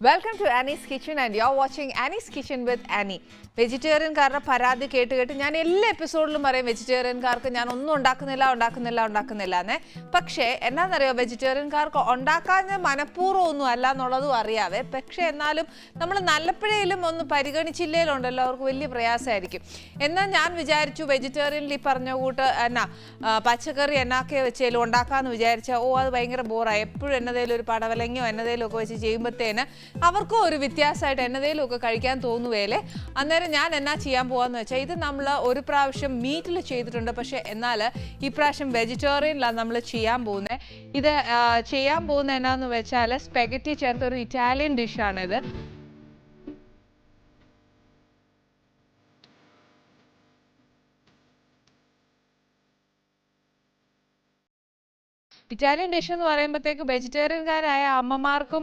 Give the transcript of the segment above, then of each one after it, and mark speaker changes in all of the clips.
Speaker 1: Welcome to Annie's Kitchen and you're watching Annie's Kitchen with Annie. വെജിറ്റേറിയൻകാരുടെ പരാതി കേട്ട് ഞാൻ എല്ലാ എപ്പിസോഡിലും പറയും വെജിറ്റേറിയൻകാർക്ക് ഞാൻ ഒന്നും ഉണ്ടാക്കുന്നില്ല എന്നേ. പക്ഷേ എന്നാന്നറിയോ, വെജിറ്റേറിയൻകാർക്ക് ഉണ്ടാക്കാൻ മനഃപൂർവ്വം ഒന്നും അല്ല എന്നുള്ളതും അറിയാവേ. പക്ഷേ എന്നാലും നമ്മൾ നല്ലപ്പോഴേലും ഒന്ന് പരിഗണിച്ചില്ലേലുണ്ടല്ലോ അവർക്ക് വലിയ പ്രയാസമായിരിക്കും. എന്നാൽ ഞാൻ വിചാരിച്ചു വെജിറ്റേറിയനിൽ ഈ പറഞ്ഞ കൂട്ട് പച്ചക്കറി എന്നൊക്കെ വെച്ചാലും ഉണ്ടാക്കാമെന്ന് വിചാരിച്ചാൽ അത് ഭയങ്കര ബോറായി. എപ്പോഴും എന്നതേലും ഒരു പടവലങ്ങയോ എന്നതേലും ഒക്കെ വെച്ച് ചെയ്യുമ്പോഴത്തേന് അവർക്കും ഒരു വ്യത്യാസമായിട്ട് എന്നതേലും ഒക്കെ കഴിക്കാൻ തോന്നുവേലേ. അന്നേരം ഞാൻ എന്നാ ചെയ്യാൻ പോവാന്ന് വെച്ചാൽ ഇത് നമ്മൾ ഒരു പ്രാവശ്യം മീറ്റിൽ ചെയ്തിട്ടുണ്ട്. പക്ഷേ എന്നാൽ ഈ പ്രാവശ്യം വെജിറ്റേറിയനിലാണ് നമ്മൾ ചെയ്യാൻ പോകുന്നത്. ഇത് ചെയ്യാൻ പോകുന്നത് എന്നാന്ന് വെച്ചാൽ സ്പെഗറ്റി ചേർത്ത ഒരു ഇറ്റാലിയൻ ഡിഷാണിത്. ഇറ്റാലിയൻ ഡിഷ് എന്ന് പറയുമ്പോഴത്തേക്ക് വെജിറ്റേറിയൻകാരായ അമ്മമാർക്കും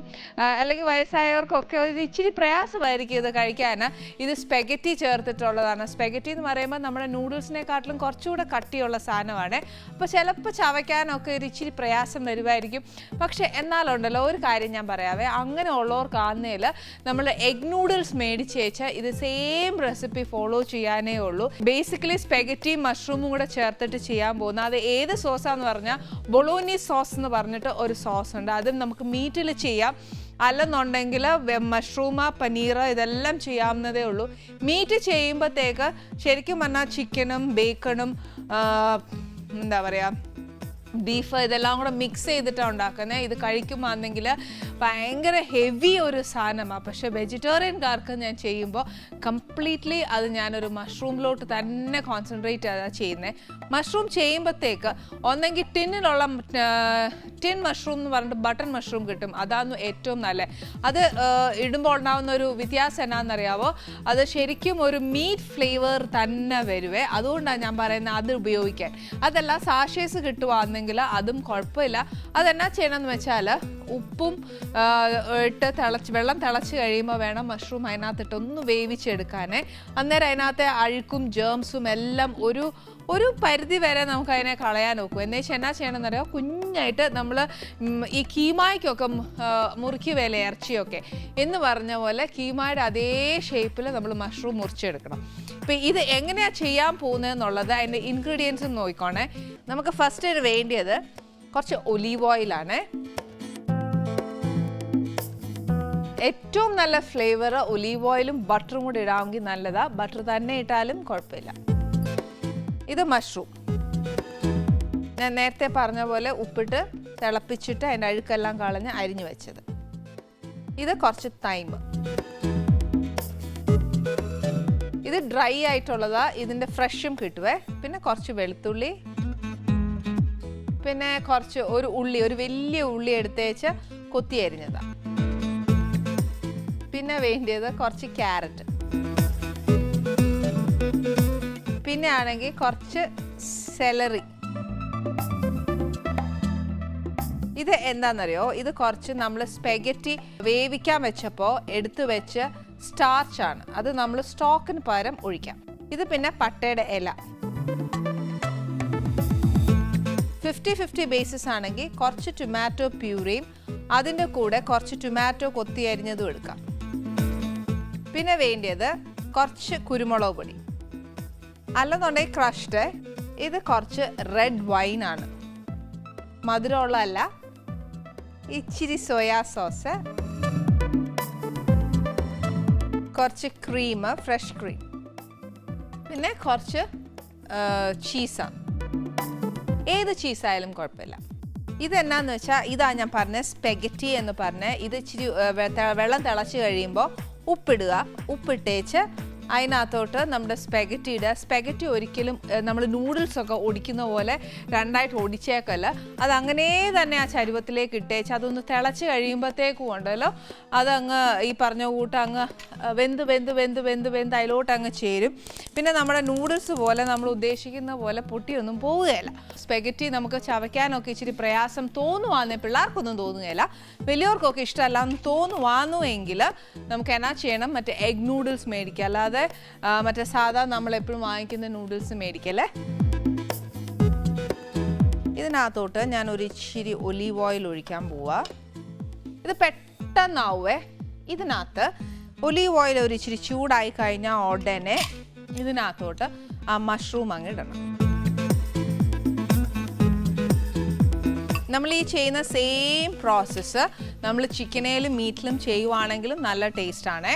Speaker 1: അല്ലെങ്കിൽ വയസ്സായവർക്കും ഒക്കെ ഒരു ഇച്ചിരി പ്രയാസമായിരിക്കും ഇത് കഴിക്കാൻ. ഇത് സ്പെഗറ്റി ചേർത്തിട്ടുള്ളതാണ്. സ്പെഗറ്റി എന്ന് പറയുമ്പോൾ നമ്മുടെ നൂഡിൽസിനെക്കാട്ടിലും കുറച്ചുകൂടെ കട്ടിയുള്ള സാധനമാണ്. അപ്പോൾ ചിലപ്പോൾ ചവയ്ക്കാനൊക്കെ ഒരു ഇച്ചിരി പ്രയാസം വരുമായിരിക്കും. പക്ഷേ എന്നാലുണ്ടല്ലോ ഒരു കാര്യം ഞാൻ പറയാവേ, അങ്ങനെ ഉള്ളവർക്കാന്നേൽ നമ്മൾ എഗ് നൂഡിൽസ് മേടിച്ച് വെച്ചാൽ ഇത് സെയിം റെസിപ്പി ഫോളോ ചെയ്യാനേ ഉള്ളൂ. ബേസിക്കലി സ്പെഗറ്റിയും മഷ്റൂമും കൂടെ ചേർത്തിട്ട് ചെയ്യാൻ പോകുന്നത്. അത് ഏത് സോസാന്ന് പറഞ്ഞാൽ ബൊളോനി സോസ് എന്ന് പറഞ്ഞിട്ട് ഒരു സോസ് ഉണ്ട്. അതും നമുക്ക് മീറ്റിൽ ചെയ്യാം. അല്ലെന്നുണ്ടെങ്കിൽ മഷ്റൂം, പനീർ ഇതെല്ലാം ചെയ്യാവുന്നതേ ഉള്ളൂ. മീറ്റ് ചെയ്യുമ്പോഴത്തേക്ക് ശരിക്കും പറഞ്ഞാൽ ചിക്കനും ബേക്കണും എന്താ പറയുക ബീഫ് ഇതെല്ലാം കൂടെ മിക്സ് ചെയ്തിട്ടാണ് ഉണ്ടാക്കുന്നത്. ഇത് കഴിക്കുമ്പോഴെങ്കിൽ ഭയങ്കര ഹെവി ഒരു സാധനമാണ്. പക്ഷേ വെജിറ്റേറിയൻകാർക്ക് ഞാൻ ചെയ്യുമ്പോൾ കംപ്ലീറ്റ്ലി അത് ഞാനൊരു മഷ്റൂമിലോട്ട് തന്നെ കോൺസെൻട്രേറ്റ് ചെയ്താണ് ചെയ്യുന്നത്. മഷ്റൂം ചെയ്യുമ്പോഴത്തേക്ക് ഒന്നെങ്കിൽ ടിന്നിലുള്ള ടിൻ മഷ്റൂം എന്ന് പറഞ്ഞിട്ട് ബട്ടൺ മഷ്റൂം കിട്ടും. അതാണ് ഏറ്റവും നല്ലത്. അത് ഇടുമ്പോൾ ഉണ്ടാകുന്ന ഒരു വ്യത്യാസം എന്നാണെന്നറിയാവോ, അത് ശരിക്കും ഒരു മീറ്റ് ഫ്ലേവർ തന്നെ വരുവേ. അതുകൊണ്ടാണ് ഞാൻ പറയുന്നത് അത് ഉപയോഗിക്കാൻ. അതല്ല സാഷേസ് കിട്ടുവാണെങ്കിൽ അതും കുഴപ്പമില്ല. അതെന്നാ ചെയ്യണമെന്ന് വെച്ചാൽ ഉപ്പും ഇട്ട് വെള്ളം തിളച്ച് കഴിയുമ്പോൾ വേണം മഷ്റൂം അതിനകത്തിട്ട് ഒന്ന് വേവിച്ചെടുക്കാനേ. അന്നേരം അതിനകത്തെ അഴുക്കും ജേംസും എല്ലാം ഒരു പരിധി വരെ നമുക്ക് അതിനെ കളയാൻ നോക്കും. എന്നുവെച്ചാൽ എന്നാ ചെയ്യണമെന്ന് അറിയാം, കുഞ്ഞായിട്ട് നമ്മൾ ഈ കീമായ്ക്കൊക്കെ മുറുക്കി വേല ഇറച്ചിയൊക്കെ എന്ന് പറഞ്ഞ പോലെ കീമായുടെ അതേ ഷേപ്പിൽ നമ്മൾ മഷ്റൂം മുറിച്ചെടുക്കണം. ഇപ്പം ഇത് എങ്ങനെയാണ് ചെയ്യാൻ പോകുന്നതെന്നുള്ളത് അതിൻ്റെ ഇൻഗ്രീഡിയൻസ് നോക്കിക്കോണേ. നമുക്ക് ഫസ്റ്റ് വേണ്ടിയത് കുറച്ച് ഒലീവ് ഓയിലാണ്. ഏറ്റവും നല്ല ഫ്ലേവർ ഒലീവ് ഓയിലും ബട്ടറും കൂടി ഇടാമെങ്കിൽ നല്ലതാ. ബട്ടർ തന്നെ ഇട്ടാലും കുഴപ്പമില്ല. ഇത് മഷ്റൂം ഞാൻ നേരത്തെ പറഞ്ഞ പോലെ ഉപ്പിട്ട് തിളപ്പിച്ചിട്ട് അതിൻ്റെ അഴുക്കെല്ലാം കളഞ്ഞ് അരിഞ്ഞു വെച്ചത്. ഇത് കുറച്ച് തൈം, ഇത് ഡ്രൈ ആയിട്ടുള്ളതാ. ഇതിൻ്റെ ഫ്രഷും കിട്ടുവേ. പിന്നെ കുറച്ച് വെളുത്തുള്ളി, പിന്നെ കുറച്ച് ഒരു വലിയ ഉള്ളി എടുത്തേച്ച് കൊത്തി അരിഞ്ഞതാ. പിന്നെ വേണ്ടിയത് കുറച്ച് ക്യാരറ്റ്, പിന്നെ ആണെങ്കിൽ കുറച്ച് സെലറി. ഇത് എന്താണെന്നറിയോ, ഇത് കുറച്ച് നമ്മൾ സ്പെഗറ്റി വേവിക്കാൻ വെച്ചപ്പോൾ എടുത്തു വെച്ച് സ്റ്റാർച്ചാണ്. അത് നമ്മൾ സ്റ്റോക്കിന് പകരം ഒഴിക്കാം. ഇത് പിന്നെ പട്ടയുടെ ഇല. 50-50 ബേസിസ് ആണെങ്കിൽ കുറച്ച് ടൊമാറ്റോ പ്യൂരിയും അതിൻ്റെ കൂടെ കുറച്ച് ടൊമാറ്റോ കൊത്തി അരിഞ്ഞതും എടുക്കാം. പിന്നെ വേണ്ടിയത് കുറച്ച് കുരുമുളക് പൊടി, അല്ലെന്നുണ്ടെങ്കിൽ ക്രഷ്ഡ്. ഇത് കുറച്ച് റെഡ് വൈനാണ്, മധുരമുള്ളതല്ല. ഇച്ചിരി സോയാ സോസ്, കുറച്ച് ക്രീം, ഫ്രഷ് ക്രീം, പിന്നെ കുറച്ച് ചീസാണ്. ഏത് ചീസായാലും കുഴപ്പമില്ല. ഇതെന്നാന്ന് വെച്ചാൽ ഇതാ ഞാൻ പറഞ്ഞ സ്പെഗറ്റി എന്ന് പറഞ്ഞ്. ഇത് ഇച്ചിരി വെള്ളം തിളച്ച് കഴിയുമ്പോൾ ഉപ്പിടുക. ഉപ്പിട്ടേച്ച് അതിനകത്തോട്ട് നമ്മുടെ സ്പെഗറ്റി ഇടുക. സ്പെഗറ്റി ഒരിക്കലും നമ്മൾ നൂഡിൽസൊക്കെ ഒടിക്കുന്ന പോലെ രണ്ടായിട്ട് ഒടിച്ചേക്കല്ല. അതങ്ങനെ തന്നെ ആ ചരുവത്തിലേക്ക് ഇട്ടേച്ച് അതൊന്ന് തിളച്ച് കഴിയുമ്പോഴത്തേക്കും ഉണ്ടല്ലോ അതങ്ങ് ഈ പറഞ്ഞ കൂട്ട് അങ്ങ് വെന്ത് അതിലോട്ട് അങ്ങ് ചേരും. പിന്നെ നമ്മുടെ നൂഡിൽസ് പോലെ നമ്മൾ ഉദ്ദേശിക്കുന്ന പോലെ പൊട്ടിയൊന്നും പോവുകയില്ല. സ്പെഗറ്റി നമുക്ക് ചവയ്ക്കാനൊക്കെ ഇച്ചിരി പ്രയാസം തോന്നുവാന്നേ പിള്ളേർക്കൊന്നും തോന്നുകയില്ല. വലിയവർക്കൊക്കെ ഇഷ്ടമല്ല എന്ന് തോന്നുവാന്നുവെങ്കിൽ നമുക്ക് എന്നാ ചെയ്യണം, മറ്റേ എഗ് നൂഡിൽസ് മേടിക്കുക. അല്ലാതെ മറ്റേ സാധാ നമ്മളെപ്പോഴും വാങ്ങിക്കുന്ന നൂഡിൽസ് മേടിക്കല്ലേ. ഇതിനകത്തോട്ട് ഞാൻ ഒരു ഇച്ചിരി ഒലീവ് ഓയിൽ ഒഴിക്കാൻ പോവാ. ഇത് പെട്ടെന്നാവേ. ഇതിനകത്ത് ഒലീവ് ഓയിൽ ഒരു ഇച്ചിരി ചൂടായി കഴിഞ്ഞാൽ ഉടനെ ഇതിനകത്തോട്ട് ആ മഷ്റൂം അങ്ങ് ഇടണം. നമ്മൾ ഈ ചെയ്യുന്ന സെയിം പ്രോസസ്സ് നമ്മൾ ചിക്കനേലും മീറ്റിലും ചെയ്യുവാണെങ്കിലും നല്ല ടേസ്റ്റാണേ.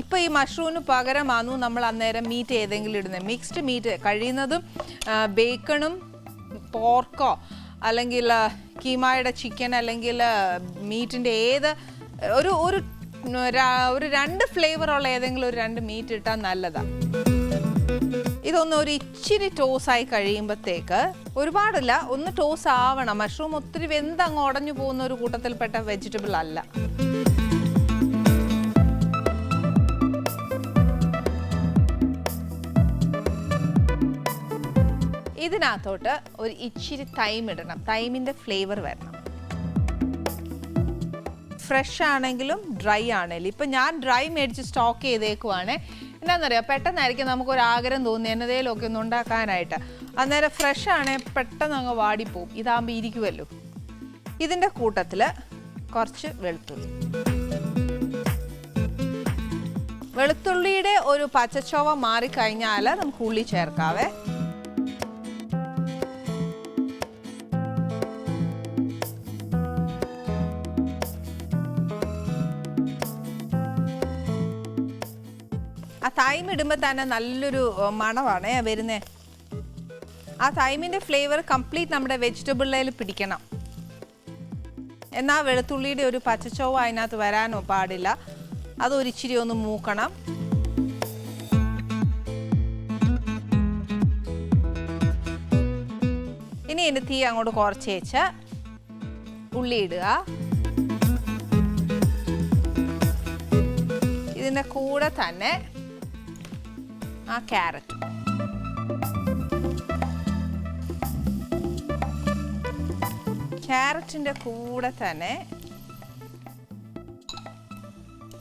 Speaker 1: ഇപ്പോൾ ഈ മഷ്റൂമിന് പകരമാണു നമ്മൾ അന്നേരം മീറ്റ് ഏതെങ്കിലും ഇടുന്നത്. മിക്സ്ഡ് മീറ്റ് കഴിയുന്നതും ബേക്കണും പോർക്കോ അല്ലെങ്കിൽ കീമായുടെ ചിക്കൻ അല്ലെങ്കിൽ മീറ്റിൻ്റെ ഏത് ഒരു ഒരു ഒരു 2 ഫ്ലേവറുള്ള ഏതെങ്കിലും ഒരു 2 മീറ്റ് ഇട്ടാൽ നല്ലതാണ്. ഇതൊന്ന് ഒരു ഇച്ചിരി ടോസായി കഴിയുമ്പോഴത്തേക്ക്, ഒരുപാടില്ല, ഒന്ന് ടോസ് ആവണം. മഷ്റൂം ഒത്തിരി വെന്തങ്ങ് ഉടഞ്ഞു പോകുന്ന ഒരു കൂട്ടത്തിൽപ്പെട്ട വെജിറ്റബിൾ അല്ല. ഇതിനകത്തോട്ട് ഒരു ഇച്ചിരി തൈം ഇടണം. തൈമിൻ്റെ ഫ്ലേവർ വരണം. ഫ്രഷ് ആണെങ്കിലും ഡ്രൈ ആണെങ്കിലും. ഇപ്പം ഞാൻ ഡ്രൈ മേടിച്ച് സ്റ്റോക്ക് ചെയ്തേക്കുവാണ്. എന്താണെന്നറിയാം, പെട്ടെന്നായിരിക്കും നമുക്കൊരു ആഗ്രഹം തോന്നി എന്നതേലൊക്കെ ഒന്ന് ഉണ്ടാക്കാനായിട്ട്. അന്നേരം ഫ്രഷ് ആണെങ്കിൽ പെട്ടെന്ന് അങ്ങ് വാടിപ്പോവും. ഇതാകുമ്പോൾ ഇരിക്കുമല്ലോ. ഇതിൻ്റെ കൂട്ടത്തിൽ കുറച്ച് വെളുത്തുള്ളി. വെളുത്തുള്ളിയുടെ ഒരു പച്ചച്ചൊവ മാറിക്കഴിഞ്ഞാൽ നമുക്ക് ഉള്ളി ചേർക്കാവേ. ആ തൈം ഇടുമ്പോൾ തന്നെ നല്ലൊരു മണമാണ് വരുന്നത്. ആ തൈമിൻ്റെ ഫ്ലേവർ കംപ്ലീറ്റ് നമ്മുടെ വെജിറ്റബിളിൽ പിടിക്കണം. എന്നാൽ വെളുത്തുള്ളിയുടെ ഒരു പച്ചച്ചോവ അതിനകത്ത് വരാനോ പാടില്ല. അതൊരിച്ചിരി ഒന്ന് മൂക്കണം. ഇനി ഇതിൻ്റെ തീ അങ്ങോട്ട് കുറച്ച് വെച്ച് ഉള്ളി ഇടുക. ഇതിൻ്റെ കൂടെ തന്നെ ആ ക്യാരറ്റ്. ക്യാരറ്റിൻ്റെ കൂടെ തന്നെ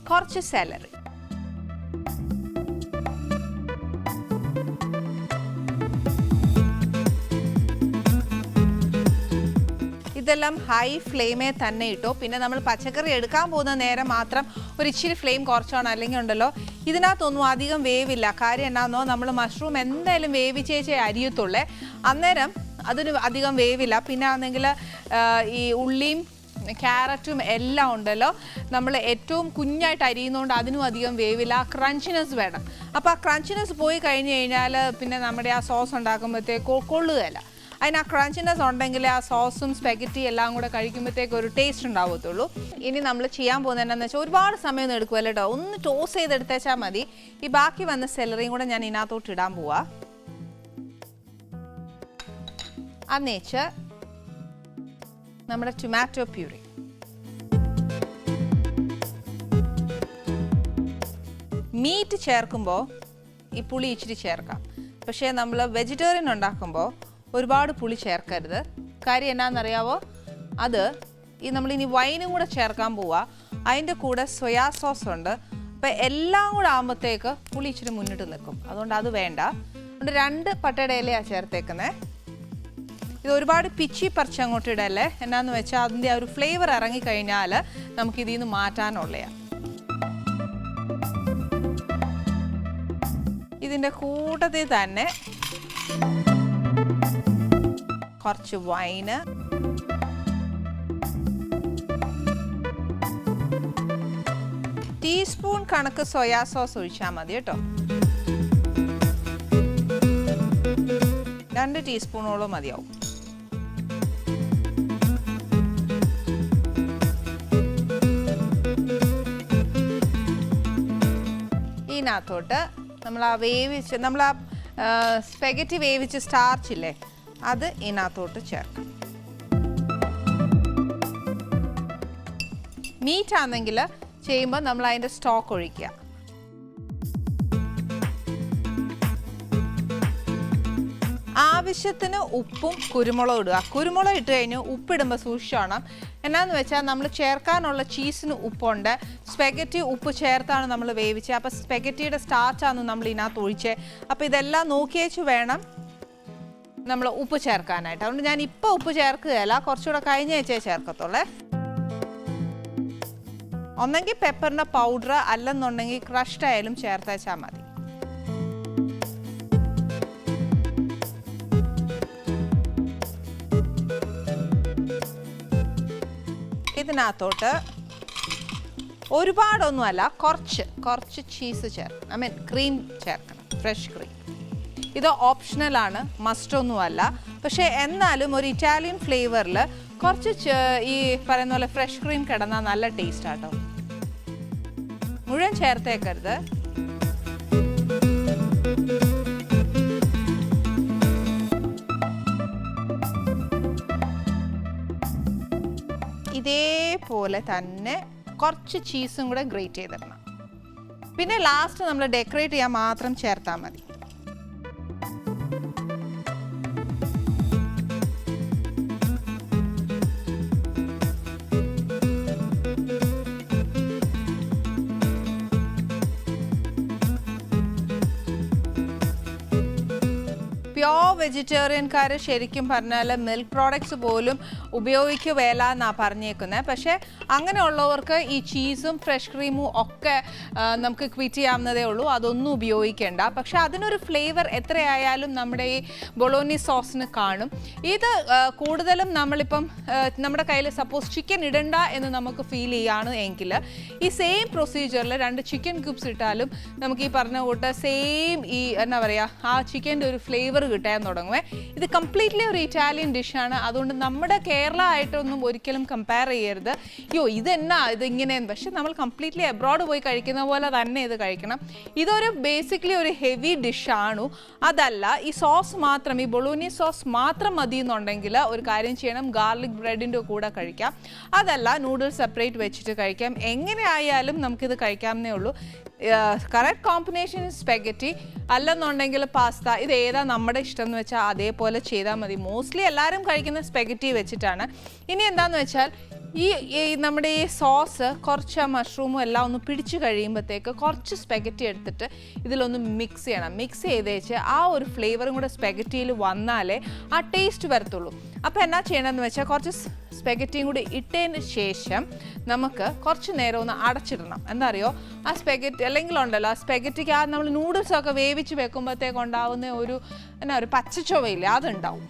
Speaker 1: കുറച്ച് സെലറി. ഇതെല്ലാം ഹൈ ഫ്ലെയിമേ തന്നെ ഇട്ടോ. പിന്നെ നമ്മൾ പച്ചക്കറി എടുക്കാൻ പോകുന്ന നേരം മാത്രം ഒരു ഇച്ചിരി ഫ്ലെയിം കുറച്ചാണ്. അല്ലെങ്കിൽ ഉണ്ടല്ലോ ഇതിനകത്തൊന്നും അധികം വേവില്ല. കാര്യം എന്നാന്നോ, നമ്മൾ മഷ്റൂം എന്തായാലും വേവിച്ചേച്ചേ അരിയത്തുള്ളേ. അന്നേരം അതിന് അധികം വേവില്ല. പിന്നെ ആണെങ്കിൽ ഈ ഉള്ളിയും ക്യാരറ്റും എല്ലാം ഉണ്ടല്ലോ, നമ്മൾ ഏറ്റവും കുഞ്ഞായിട്ട് അരിയുന്നതുകൊണ്ട് അതിനും അധികം വേവില്ല. ആ ക്രഞ്ചിനെസ് വേണം. അപ്പോൾ ആ ക്രഞ്ചിനെസ് പോയി കഴിഞ്ഞ് കഴിഞ്ഞാൽ പിന്നെ നമ്മുടെ ആ സോസ് ഉണ്ടാക്കുമ്പോഴത്തേക്ക് കൊള്ളുകയില്ല. അതിന് ആ ക്രഞ്ചിനെസ് ഉണ്ടെങ്കിൽ ആ സോസും സ്പെഗറ്റി എല്ലാം കൂടെ കഴിക്കുമ്പോഴത്തേക്ക് ഒരു ടേസ്റ്റ് ഉണ്ടാവത്തുള്ളൂ. ഇനി നമ്മൾ ചെയ്യാൻ പോകുന്നത് എന്താണെന്ന് വെച്ചാൽ, ഒരുപാട് സമയമൊന്നും എടുക്കുമല്ലോ കേട്ടോ. ഒന്ന് ടോസ് ചെയ്തെടുത്തേച്ചാൽ മതി. ഈ ബാക്കി വന്ന സെലറിയും കൂടെ ഞാൻ ഇതിനകത്തോട്ട് ഇടാൻ പോവാ. അന്നേച്ച് നമ്മുടെ ടൊമാറ്റോ പ്യൂറി. മീറ്റ് ചേർക്കുമ്പോൾ ഈ പുളി ഇച്ചിരി ചേർക്കാം. പക്ഷേ നമ്മൾ വെജിറ്റേറിയൻ ഉണ്ടാക്കുമ്പോൾ ഒരുപാട് പുളി ചേർക്കരുത്. കാര്യം എന്നാണെന്നറിയാവോ, അത് ഈ നമ്മളിനി വൈനും കൂടെ ചേർക്കാൻ പോവുക. അതിൻ്റെ കൂടെ സോയാ സോസ് ഉണ്ട്. അപ്പോൾ എല്ലാം കൂടെ ആകുമ്പോഴത്തേക്ക് പുളി ഇച്ചിരി മുന്നിട്ട് നിൽക്കും. അതുകൊണ്ട് അത് വേണ്ട. അതുകൊണ്ട് 2 പട്ടയുടെ ഇലയാണ് ചേർത്തേക്കുന്നത്. ഇത് ഒരുപാട് പിച്ചി പറിച്ച് അങ്ങോട്ട് ഇടല്ലേ. എന്നാന്ന് വെച്ചാൽ അതിൻ്റെ ആ ഒരു ഫ്ലേവർ ഇറങ്ങിക്കഴിഞ്ഞാൽ നമുക്കിതിൽ നിന്ന് മാറ്റാനുള്ളതാണ്. ഇതിൻ്റെ കൂട്ടത്തിൽ തന്നെ കുറച്ച് വൈന്, ടീസ്പൂൺ കണക്ക് സോയാ സോസ് ഒഴിച്ചാൽ മതി കേട്ടോ. 2 ടീസ്പൂണോളം മതിയാവും. ഇതിനകത്തോട്ട് നമ്മൾ ആ സ്പെഗറ്റി വേവിച്ച് സ്റ്റാർച്ചില്ലേ, അത് ഇതിനകത്തോട്ട് ചേർക്കാം. മീറ്റ് ആണെങ്കിൽ ചെയ്യുമ്പോൾ നമ്മൾ അതിൻ്റെ സ്റ്റോക്ക് ഒഴിക്കുക. ആവശ്യത്തിന് ഉപ്പും കുരുമുളകും ഇടുക. കുരുമുളക് ഇട്ട് കഴിഞ്ഞ് ഉപ്പിടുമ്പോൾ സൂക്ഷിച്ചോണം. എന്നാന്ന് വെച്ചാൽ നമ്മൾ ചേർക്കാനുള്ള ചീസിന് ഉപ്പുണ്ട്. സ്പെഗറ്റി ഉപ്പ് ചേർത്താണ് നമ്മൾ വേവിച്ചത്. അപ്പോൾ സ്പെഗറ്റിയുടെ സ്റ്റാർച്ചാണ് നമ്മൾ ഇതിനകത്ത് ഒഴിച്ചത്. അപ്പോൾ ഇതെല്ലാം നോക്കിയേച്ച് വേണം നമ്മൾ ഉപ്പ് ചേർക്കാനായിട്ട്. അതുകൊണ്ട് ഞാൻ ഇപ്പോൾ ഉപ്പ് ചേർക്കുകയല്ല, കുറച്ചുകൂടെ കഴിഞ്ഞ് വെച്ചേ ചേർക്കത്തുള്ളേ. ഒന്നെങ്കിൽ പെപ്പറിൻ്റെ പൗഡർ അല്ലെന്നുണ്ടെങ്കിൽ ക്രഷ്ഡ് ആയാലും ചേർത്തേച്ചാൽ മതി. ഇതിനകത്തോട്ട് ഒരുപാടൊന്നുമല്ല, കുറച്ച് ചീസ് ചേർക്കണം, ക്രീം ചേർക്കണം, ഫ്രഷ് ക്രീം. ഇത് ഓപ്ഷണലാണ്, മസ്റ്റൊന്നുമല്ല. പക്ഷേ എന്നാലും ഒരു ഇറ്റാലിയൻ ഫ്ലേവറിൽ കുറച്ച് ഈ പറയുന്ന പോലെ ഫ്രഷ് ക്രീം കിടന്നാൽ നല്ല ടേസ്റ്റ് ആട്ടോ. മുഴുവൻ ചേർത്തേക്കരുത്. ഇതേപോലെ തന്നെ കുറച്ച് ചീസും കൂടെ ഗ്രേറ്റ് ചെയ്തിടണം. പിന്നെ ലാസ്റ്റ് നമ്മൾ ഡെക്കറേറ്റ് ചെയ്യാൻ മാത്രം ചേർത്താൽ മതി. പ്യോർ വെജിറ്റേറിയൻകാർ ശരിക്കും പറഞ്ഞാൽ മിൽക്ക് പ്രോഡക്ട്സ് പോലും ഉപയോഗിക്കുകയില്ല എന്നാണ് പറഞ്ഞേക്കുന്നത്. പക്ഷേ അങ്ങനെയുള്ളവർക്ക് ഈ ചീസും ഫ്രഷ് ക്രീമും ഒക്കെ നമുക്ക് ക്വിറ്റ് ചെയ്യാവുന്നതേ ഉള്ളൂ, അതൊന്നും ഉപയോഗിക്കേണ്ട. പക്ഷേ അതിനൊരു ഫ്ലേവർ എത്രയായാലും നമ്മുടെ ഈ ബൊളോനി സോസിന് കാണും. ഇത് കൂടുതലും നമ്മളിപ്പം നമ്മുടെ കയ്യിൽ സപ്പോസ് ചിക്കൻ ഇടണ്ട എന്ന് നമുക്ക് ഫീൽ ചെയ്യാണ് എങ്കിൽ ഈ സെയിം പ്രൊസീജിയറിൽ 2 ചിക്കൻ ക്യൂബ്സ് ഇട്ടാലും നമുക്ക് ഈ പറഞ്ഞ കൂട്ട് സെയിം ഈ എന്താ പറയുക ആ ചിക്കൻ്റെ ഒരു ഫ്ലേവർ കിട്ടാൻ തുടങ്ങുമേ. ഇത് കംപ്ലീറ്റ്ലി ഒരു ഇറ്റാലിയൻ ഡിഷാണ്. അതുകൊണ്ട് നമ്മുടെ കേരള ആയിട്ടൊന്നും ഒരിക്കലും കമ്പയർ ചെയ്യരുത്. ഇതിങ്ങനെയെന്ന്. പക്ഷെ നമ്മൾ കംപ്ലീറ്റ്ലി അബ്രോഡ് പോയി കഴിക്കുന്ന പോലെ തന്നെ ഇത് കഴിക്കണം. ഇതൊരു ബേസിക്കലി ഒരു ഹെവി ഡിഷാണു. അതല്ല, ഈ സോസ് മാത്രം, ഈ ബൊളോനി സോസ് മാത്രം മതി എന്നുണ്ടെങ്കിൽ ഒരു കാര്യം ചെയ്യണം, ഗാർലിക് ബ്രെഡിൻ്റെ കൂടെ കഴിക്കാം. അതല്ല, നൂഡിൽസ് സെപ്പറേറ്റ് വെച്ചിട്ട് കഴിക്കാം. എങ്ങനെ ആയാലും നമുക്കിത് കഴിക്കാമെന്നേ ഉള്ളൂ. കറക്റ്റ് കോമ്പിനേഷൻ സ്പെഗറ്റി അല്ലെന്നുണ്ടെങ്കിൽ പാസ്ത. ഇത് ഏതാ നമ്മുടെ ഇഷ്ടം എന്ന് വെച്ചാൽ അതേപോലെ ചെയ്താൽ മതി. മോസ്റ്റ്ലി എല്ലാവരും കഴിക്കുന്ന സ്പെഗറ്റി വെച്ചിട്ടാണ്. ഇനി എന്താണെന്ന് വെച്ചാൽ ഈ നമ്മുടെ ഈ സോസ് കുറച്ച് മഷ്റൂമും എല്ലാം ഒന്ന് പിടിച്ച് കഴിയുമ്പോഴത്തേക്ക് കുറച്ച് സ്പെഗറ്റി എടുത്തിട്ട് ഇതിലൊന്ന് മിക്സ് ചെയ്യണം. മിക്സ് ചെയ്തേച്ച് ആ ഒരു ഫ്ലേവറും കൂടെ സ്പെഗറ്റിയിൽ വന്നാലേ ആ ടേസ്റ്റ് വരത്തുള്ളൂ. അപ്പോൾ എന്നാ ചെയ്യണമെന്ന് വെച്ചാൽ കുറച്ച് സ്പെഗറ്റിയും കൂടി ഇട്ടതിന് ശേഷം നമുക്ക് കുറച്ച് നേരം ഒന്ന് അടച്ചിടണം. എന്താ അറിയോ, ആ സ്പെഗറ്റി അല്ലെങ്കിൽ ഉണ്ടല്ലോ ആ സ്പെഗറ്റിക്ക് ആ നമ്മൾ നൂഡിൽസൊക്കെ വേവിച്ച് വെക്കുമ്പോഴത്തേക്ക് ഉണ്ടാവുന്ന ഒരു പച്ചച്ചൊവയില്ലേ, അതുണ്ടാവും.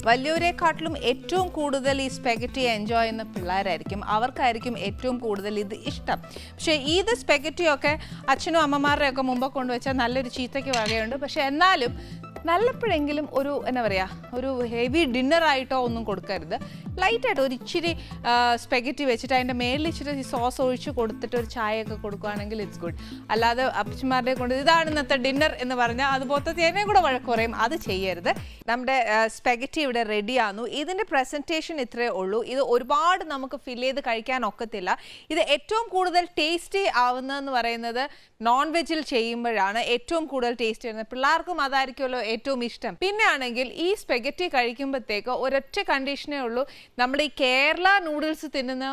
Speaker 1: വലിയവരെക്കാട്ടിലും ഏറ്റവും കൂടുതൽ ഈ സ്പെഗറ്റി എൻജോയ് ചെയ്യുന്ന പിള്ളേരായിരിക്കും. അവർക്കായിരിക്കും ഏറ്റവും കൂടുതൽ ഇത് ഇഷ്ടം. പക്ഷേ ഇത് സ്പെഗറ്റിയൊക്കെ അച്ഛനും അമ്മമാരുടെയൊക്കെ മുമ്പ് കൊണ്ടുവച്ചാൽ നല്ലൊരു ചീത്തയ്ക്ക് വകയുണ്ട്. പക്ഷേ എന്നാലും നല്ലപ്പോഴെങ്കിലും ഒരു എന്താ പറയുക, ഒരു ഹെവി ഡിന്നറായിട്ടോ ഒന്നും കൊടുക്കരുത്. ലൈറ്റായിട്ട് ഒരു ഇച്ചിരി സ്പെഗറ്റി വെച്ചിട്ട് അതിൻ്റെ മേലിൽ ഇച്ചിരി സോസ് ഒഴിച്ച് കൊടുത്തിട്ട് ഒരു ചായയൊക്കെ കൊടുക്കുകയാണെങ്കിൽ ഇറ്റ്സ് ഗുഡ്. അല്ലാതെ അപ്പച്ചന്മാരുടെ കൊണ്ട് ഇതാണ് ഇന്നത്തെ ഡിന്നർ എന്ന് പറഞ്ഞാൽ അതുപോലത്തെ തേനേയും കൂടെ വഴക്ക് പറയും. അത് ചെയ്യരുത്. നമ്മുടെ സ്പെഗറ്റി ഇവിടെ റെഡിയാകുന്നു. ഇതിൻ്റെ പ്രസൻറ്റേഷൻ ഇത്രയേ ഉള്ളൂ. ഇത് ഒരുപാട് നമുക്ക് ഫിൽ ചെയ്ത് കഴിക്കാൻ ഒക്കത്തില്ല. ഇത് ഏറ്റവും കൂടുതൽ ടേസ്റ്റി ആവുന്നതെന്ന് പറയുന്നത് നോൺ വെജിൽ ചെയ്യുമ്പോഴാണ് ഏറ്റവും കൂടുതൽ ടേസ്റ്റ് വരുന്നത്. പിള്ളേർക്കും അതായിരിക്കുമല്ലോ ഏറ്റവും ഇഷ്ടം. പിന്നെ ആണെങ്കിൽ ഈ സ്പെഗറ്റി കഴിക്കുമ്പോഴത്തേക്ക് ഒരൊറ്റ കണ്ടീഷനേ ഉള്ളൂ, നമ്മുടെ ഈ കേരള നൂഡിൽസ് തിന്നുന്ന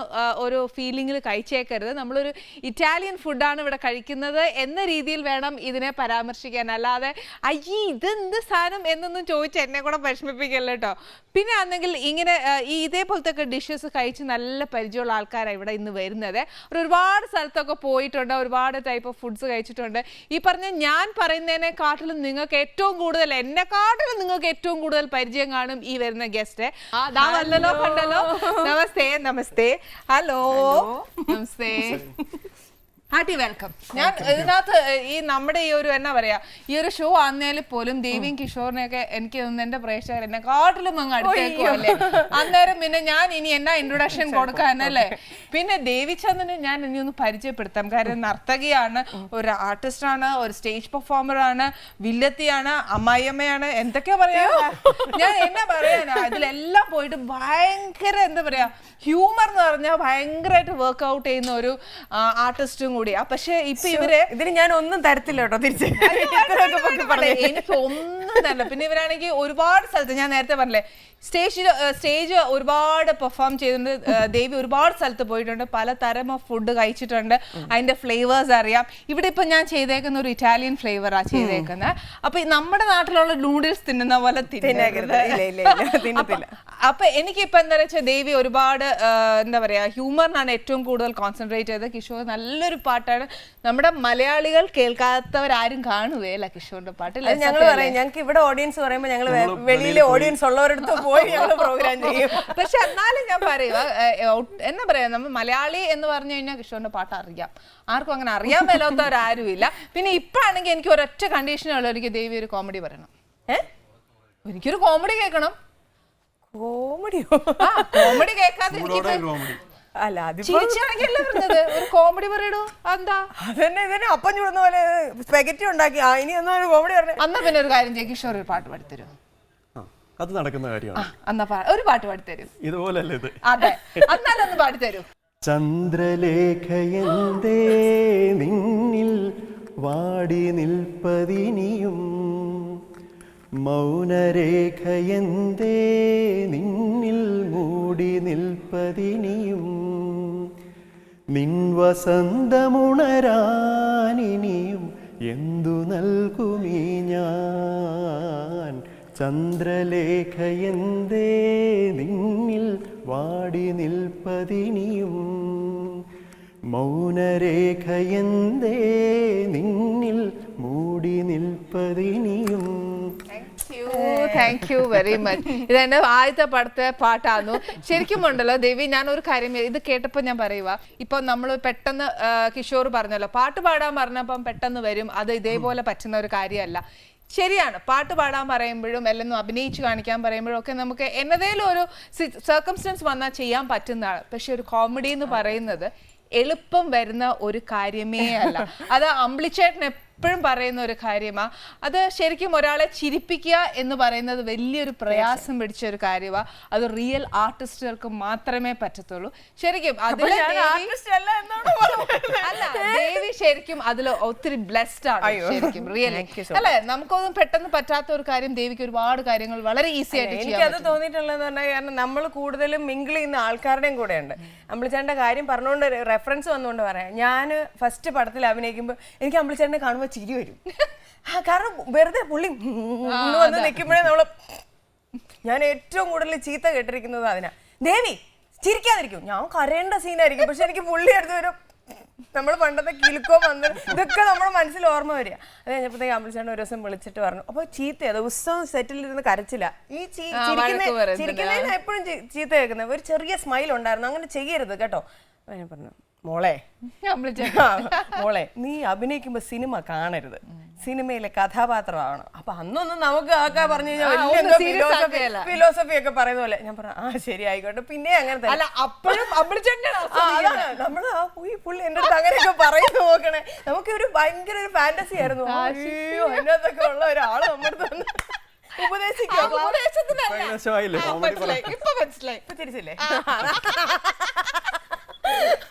Speaker 1: ഒരു ഫീലിങ്ങിൽ കഴിച്ചേക്കരുത്. നമ്മളൊരു ഇറ്റാലിയൻ ഫുഡാണ് ഇവിടെ കഴിക്കുന്നത് എന്ന രീതിയിൽ വേണം ഇതിനെ പരാമർശിക്കാൻ. അല്ലാതെ അയ്യേ ഇതെന്ത് സാധനം എന്നൊന്നും ചോദിച്ച് എന്നെ കൂടെ വിഷമിപ്പിക്കല്ലോ കേട്ടോ. പിന്നെ ആണെങ്കിൽ ഇങ്ങനെ ഈ ഇതേപോലത്തെ ഒക്കെ ഡിഷസ് കഴിച്ച് നല്ല പരിചയമുള്ള ആൾക്കാരാണ് ഇവിടെ ഇന്ന് വരുന്നത്. ഒരുപാട് സ്ഥലത്തൊക്കെ പോയിട്ടുണ്ട്, ഒരുപാട് ടൈപ്പ് ഓഫ് ഫുഡ്സ് കഴിച്ചിട്ടുണ്ട്. ഈ പറഞ്ഞ ഞാൻ പറയുന്നതിനെക്കാട്ടിലും നിങ്ങൾക്ക് ഏറ്റവും കൂടുതൽ, എന്നെക്കാട്ടിലും നിങ്ങൾക്ക് ഏറ്റവും കൂടുതൽ പരിചയം കാണും ഈ വരുന്ന ഗസ്റ്റ്. അതാണല്ലോ, കണ്ടല്ലോ. നമസ്തേ. നമസ്തേ. ഹലോ. നമസ്തേ. Hearty welcome. ഞാൻ ഇതിനകത്ത് ഈ നമ്മുടെ ഈ ഒരു എന്നാ പറയാ ഈ ഒരു ഷോ ആന്നേൽ പോലും ദേവിയും കിഷോറിനെയൊക്കെ എനിക്ക് എന്റെ പ്രേക്ഷകർ എന്നെ കാട്ടിലും അങ്ങ് അടുത്തേക്കുമല്ലേ. അന്നേരം പിന്നെ ഞാൻ ഇനി എന്നാ ഇൻട്രൊഡക്ഷൻ കൊടുക്കാനല്ലേ. പിന്നെ ദേവിചന്ദ്രനെ ഞാൻ ഇനി ഒന്ന് പരിചയപ്പെടുത്താം. കാരണം നർത്തകിയാണ്, ഒരു ആർട്ടിസ്റ്റാണ്, ഒരു സ്റ്റേജ് പെർഫോമർ ആണ്, വില്ലത്തിയാണ്, അമ്മായിയമ്മയാണ്, എന്തൊക്കെയാ പറയാ. ഞാൻ എന്നാ പറയാനാ ഇതിലെല്ലാം പോയിട്ട് ഭയങ്കര എന്താ പറയാ ഹ്യൂമർ എന്ന് പറഞ്ഞാൽ ഭയങ്കരമായിട്ട് വർക്ക്ഔട്ട് ചെയ്യുന്ന ഒരു ആർട്ടിസ്റ്റും കൂടിയാ. പക്ഷെ ഇപ്പൊ ഇവര്
Speaker 2: ഇതിന് ഞാൻ ഒന്നും തരത്തില്ല കേട്ടോ തിരിച്ച്.
Speaker 1: എനിക്ക് ഒന്നും തരില്ല. പിന്നെ ഇവരാണെങ്കിൽ ഒരുപാട് സ്ഥലത്ത് ഞാൻ നേരത്തെ പറഞ്ഞില്ലേ സ്റ്റേജ് ഒരുപാട് പെർഫോം ചെയ്തിട്ടുണ്ട്. ദേവി ഒരുപാട് സ്ഥലത്ത് പോയിട്ടുണ്ട്, പല തരം ഓഫ് ഫുഡ് കഴിച്ചിട്ടുണ്ട്, അതിന്റെ ഫ്ലേവേഴ്സ് അറിയാം. ഇവിടെ ഇപ്പൊ ഞാൻ ചെയ്തേക്കുന്ന ഒരു ഇറ്റാലിയൻ ഫ്ലേവറാ ചെയ്തേക്കുന്നത്. അപ്പൊ നമ്മുടെ നാട്ടിലുള്ള നൂഡിൽസ് തിന്നുന്ന പോലെ അപ്പൊ എനിക്കിപ്പോ എന്താ വെച്ചാൽ ദേവി ഒരുപാട് എന്താ പറയാ ഹ്യൂമറിനാണ് ഏറ്റവും കൂടുതൽ കോൺസെൻട്രേറ്റ് ചെയ്തത്. കിഷോർ നല്ലൊരു പാട്ടാണ്. നമ്മുടെ മലയാളികൾ കേൾക്കാത്തവരാരും കാണുകയല്ല കിഷോറിന്റെ പാട്ട്.
Speaker 2: ഞങ്ങൾ പറയും ഞങ്ങൾക്ക് ഇവിടെ ഓഡിയൻസ് പറയുമ്പോൾ ഞങ്ങൾ വെളിയിലെ ഓഡിയൻസ് ഉള്ളവരടുത്ത് പോയി ഞങ്ങൾ പ്രോഗ്രാം ചെയ്യും.
Speaker 1: പക്ഷെ എന്നാലും ഞാൻ പറയുക എന്താ പറയാ, നമ്മൾ മലയാളി എന്ന് പറഞ്ഞു കഴിഞ്ഞാൽ കിഷോറിന്റെ പാട്ട് അറിയാം. ആർക്കും അങ്ങനെ അറിയാൻ മേലാത്തവരാരും ഇല്ല. പിന്നെ ഇപ്പഴാണെങ്കിൽ എനിക്ക് ഒരൊറ്റ കണ്ടീഷനുള്ളൂ, എനിക്ക് ദേവി ഒരു കോമഡി പറയണം. എനിക്കൊരു കോമഡി കേൾക്കണം.
Speaker 2: കോമഡിയോ?
Speaker 1: കോമഡി കേൾക്കാതെ
Speaker 2: അല്ല
Speaker 1: ഒരു കോമഡി പറയടോ. എന്താ
Speaker 2: അതന്നെ ഇതന്നെ അപ്പം ചൂടുന്ന പോലെ സ്പെഗറ്റി ഉണ്ടാക്കി ഇനി എന്നാ ഒരു കോമഡി പറഞ്ഞു.
Speaker 1: എന്നാ പിന്നെ ഒരു കാര്യം ചെയ്യും, കിഷോർ ഒരു പാട്ട് പാടിത്തരും.
Speaker 3: അത് നടക്കുന്ന കാര്യമാണ്.
Speaker 1: എന്നാ ഒരു പാട്ട് പാടിത്തരും.
Speaker 3: ഇതുപോലല്ലേ ഇത്?
Speaker 1: അതെ, എന്നാലൊന്ന് പാടിത്തരൂ.
Speaker 3: ചന്ദ്രലേഖയന്തേ നിന്നിൽ വാടി നിൽപ്പതിനിയും മൗനരേഖയന്തേ നിന്നിൽ മൂടി നിൽപ്പതിനിയും നിൻ വസന്തമുണരാനിനിയും എന്തു നൽകുമീ ഞാൻ. ചന്ദ്രലേഖയന്തേ നിന്നിൽ വാടി നിൽപ്പതിനിയും മൗനരേഖയന്തേ നിന്നിൽ മൂടി നിൽപ്പതിനിയും.
Speaker 1: Thank you very much. ഇതെന്റെ ആദ്യത്തെ പടത്തെ പാട്ടാന്നു. ശരിക്കും ഉണ്ടല്ലോ ദേവി, ഞാൻ ഒരു കാര്യം ഇത് കേട്ടപ്പോൾ ഞാൻ പറയുക, ഇപ്പൊ നമ്മൾ പെട്ടെന്ന് കിഷോർ പറഞ്ഞല്ലോ പാട്ട് പാടാൻ പറഞ്ഞപ്പം പെട്ടെന്ന് വരും, അത് ഇതേപോലെ പറ്റുന്ന ഒരു കാര്യമല്ല. ശരിയാണ്, പാട്ട് പാടാൻ പറയുമ്പോഴും എല്ലാം അഭിനയിച്ച് കാണിക്കാൻ പറയുമ്പോഴും ഒക്കെ നമുക്ക് എന്നതേലും ഒരു സർക്കംസ്റ്റൻസ് വന്നാൽ ചെയ്യാൻ പറ്റുന്നതാണ്. പക്ഷെ ഒരു കോമഡി എന്ന് പറയുന്നത് എളുപ്പം വരുന്ന ഒരു കാര്യമേ അല്ല. അത് അമ്പിളിച്ചേട്ടൻ എപ്പോഴും പറയുന്ന ഒരു കാര്യമാണ്. അത് ശരിക്കും ഒരാളെ ചിരിപ്പിക്കുക എന്ന് പറയുന്നത് വലിയൊരു പ്രയാസം പിടിച്ച ഒരു കാര്യമാണ്. അത് റിയൽ ആർട്ടിസ്റ്റുകൾക്ക് മാത്രമേ പറ്റത്തുള്ളൂ. ശരിക്കും അതില് അല്ല, ദേവി ശരിക്കും അതിൽ ഒത്തിരി ബ്ലെസ്ഡ് ആണ് ശരിക്കും, റിയലി. അല്ലെ, നമുക്കൊന്നും പെട്ടെന്ന് പറ്റാത്ത ഒരു കാര്യം ദേവിക്ക് ഒരുപാട് കാര്യങ്ങൾ വളരെ ഈസി ആയിട്ട് ചെയ്യാം.
Speaker 2: എനിക്കത് തോന്നിയിട്ടുള്ളതെന്ന് പറഞ്ഞാൽ കാരണം നമ്മൾ കൂടുതലും മിങ്കിൾ ചെയ്യുന്ന ആൾക്കാരുടെയും കൂടെ ഉണ്ട്. അമ്പിളിച്ചേട്ടൻ്റെ കാര്യം പറഞ്ഞുകൊണ്ട് റെഫറൻസ് വന്നുകൊണ്ട് പറയാം, ഞാൻ ഫസ്റ്റ് പടത്തിൽ അഭിനയിക്കുമ്പോൾ എനിക്ക് അമ്പിളിച്ചേട്ടനെ കാണുമ്പോൾ ചിരി വരും. കാരണം വെറുതെ പുള്ളി വന്ന് നിൽക്കുമ്പോഴേ ഞാൻ ഏറ്റവും കൂടുതൽ ചീത്ത കേട്ടിരിക്കുന്നത് അതിനാ. ദേവി ചിരിക്കാതിരിക്കും, ഞാൻ കരയേണ്ട സീനായിരിക്കും, പക്ഷെ എനിക്ക് പുള്ളി അടുത്ത് വരും. നമ്മൾ പണ്ടത്തെ കിലുക്കോ വന്ന് ഇതൊക്കെ നമ്മുടെ മനസ്സിൽ ഓർമ്മ വരിക. അത് കഴിഞ്ഞപ്പോഴത്തേക്ക് അമ്പിളിച്ചേട്ടൻ ഒരു ദിവസം വിളിച്ചിട്ട് പറഞ്ഞു, അപ്പൊ ചീത്ത ദിവസവും സെറ്റിലിരുന്ന് കരച്ചില്ല, ഈ ചിരിക്കുന്നതിന് എപ്പോഴും ചീത്ത കേൾക്കുന്നത്. ഒരു ചെറിയ സ്മൈൽ ഉണ്ടായിരുന്നു, അങ്ങനെ ചെയ്യരുത് കേട്ടോ. ഞാൻ പറഞ്ഞു, മോളെ നീ അഭിനയിക്കുമ്പോ സിനിമ കാണരുത്, സിനിമയിലെ കഥാപാത്രമാവണം. അപ്പൊ അന്നൊന്നും നമുക്ക് ആക്കാ പറഞ്ഞു കഴിഞ്ഞാൽ ഫിലോസഫി ഒക്കെ പറയുന്ന പോലെ ഞാൻ പറഞ്ഞു, ആ ശരി ആയിക്കോട്ടെ. പിന്നെ അങ്ങനെ തന്നെ നമ്മള് പുള്ളി എന്റെ അടുത്ത് അങ്ങനെയൊക്കെ പറയുന്നു നോക്കണേ. നമുക്ക് ഒരു ഭയങ്കര ഒരു ഫാന്റസി ആയിരുന്നു, അയ്യോ അതിനകത്തൊക്കെ ഉള്ള ഒരാള് നമ്മുടെ അടുത്ത് വന്ന് ഉപദേശിക്കും. തിരിച്ചില്ലേ?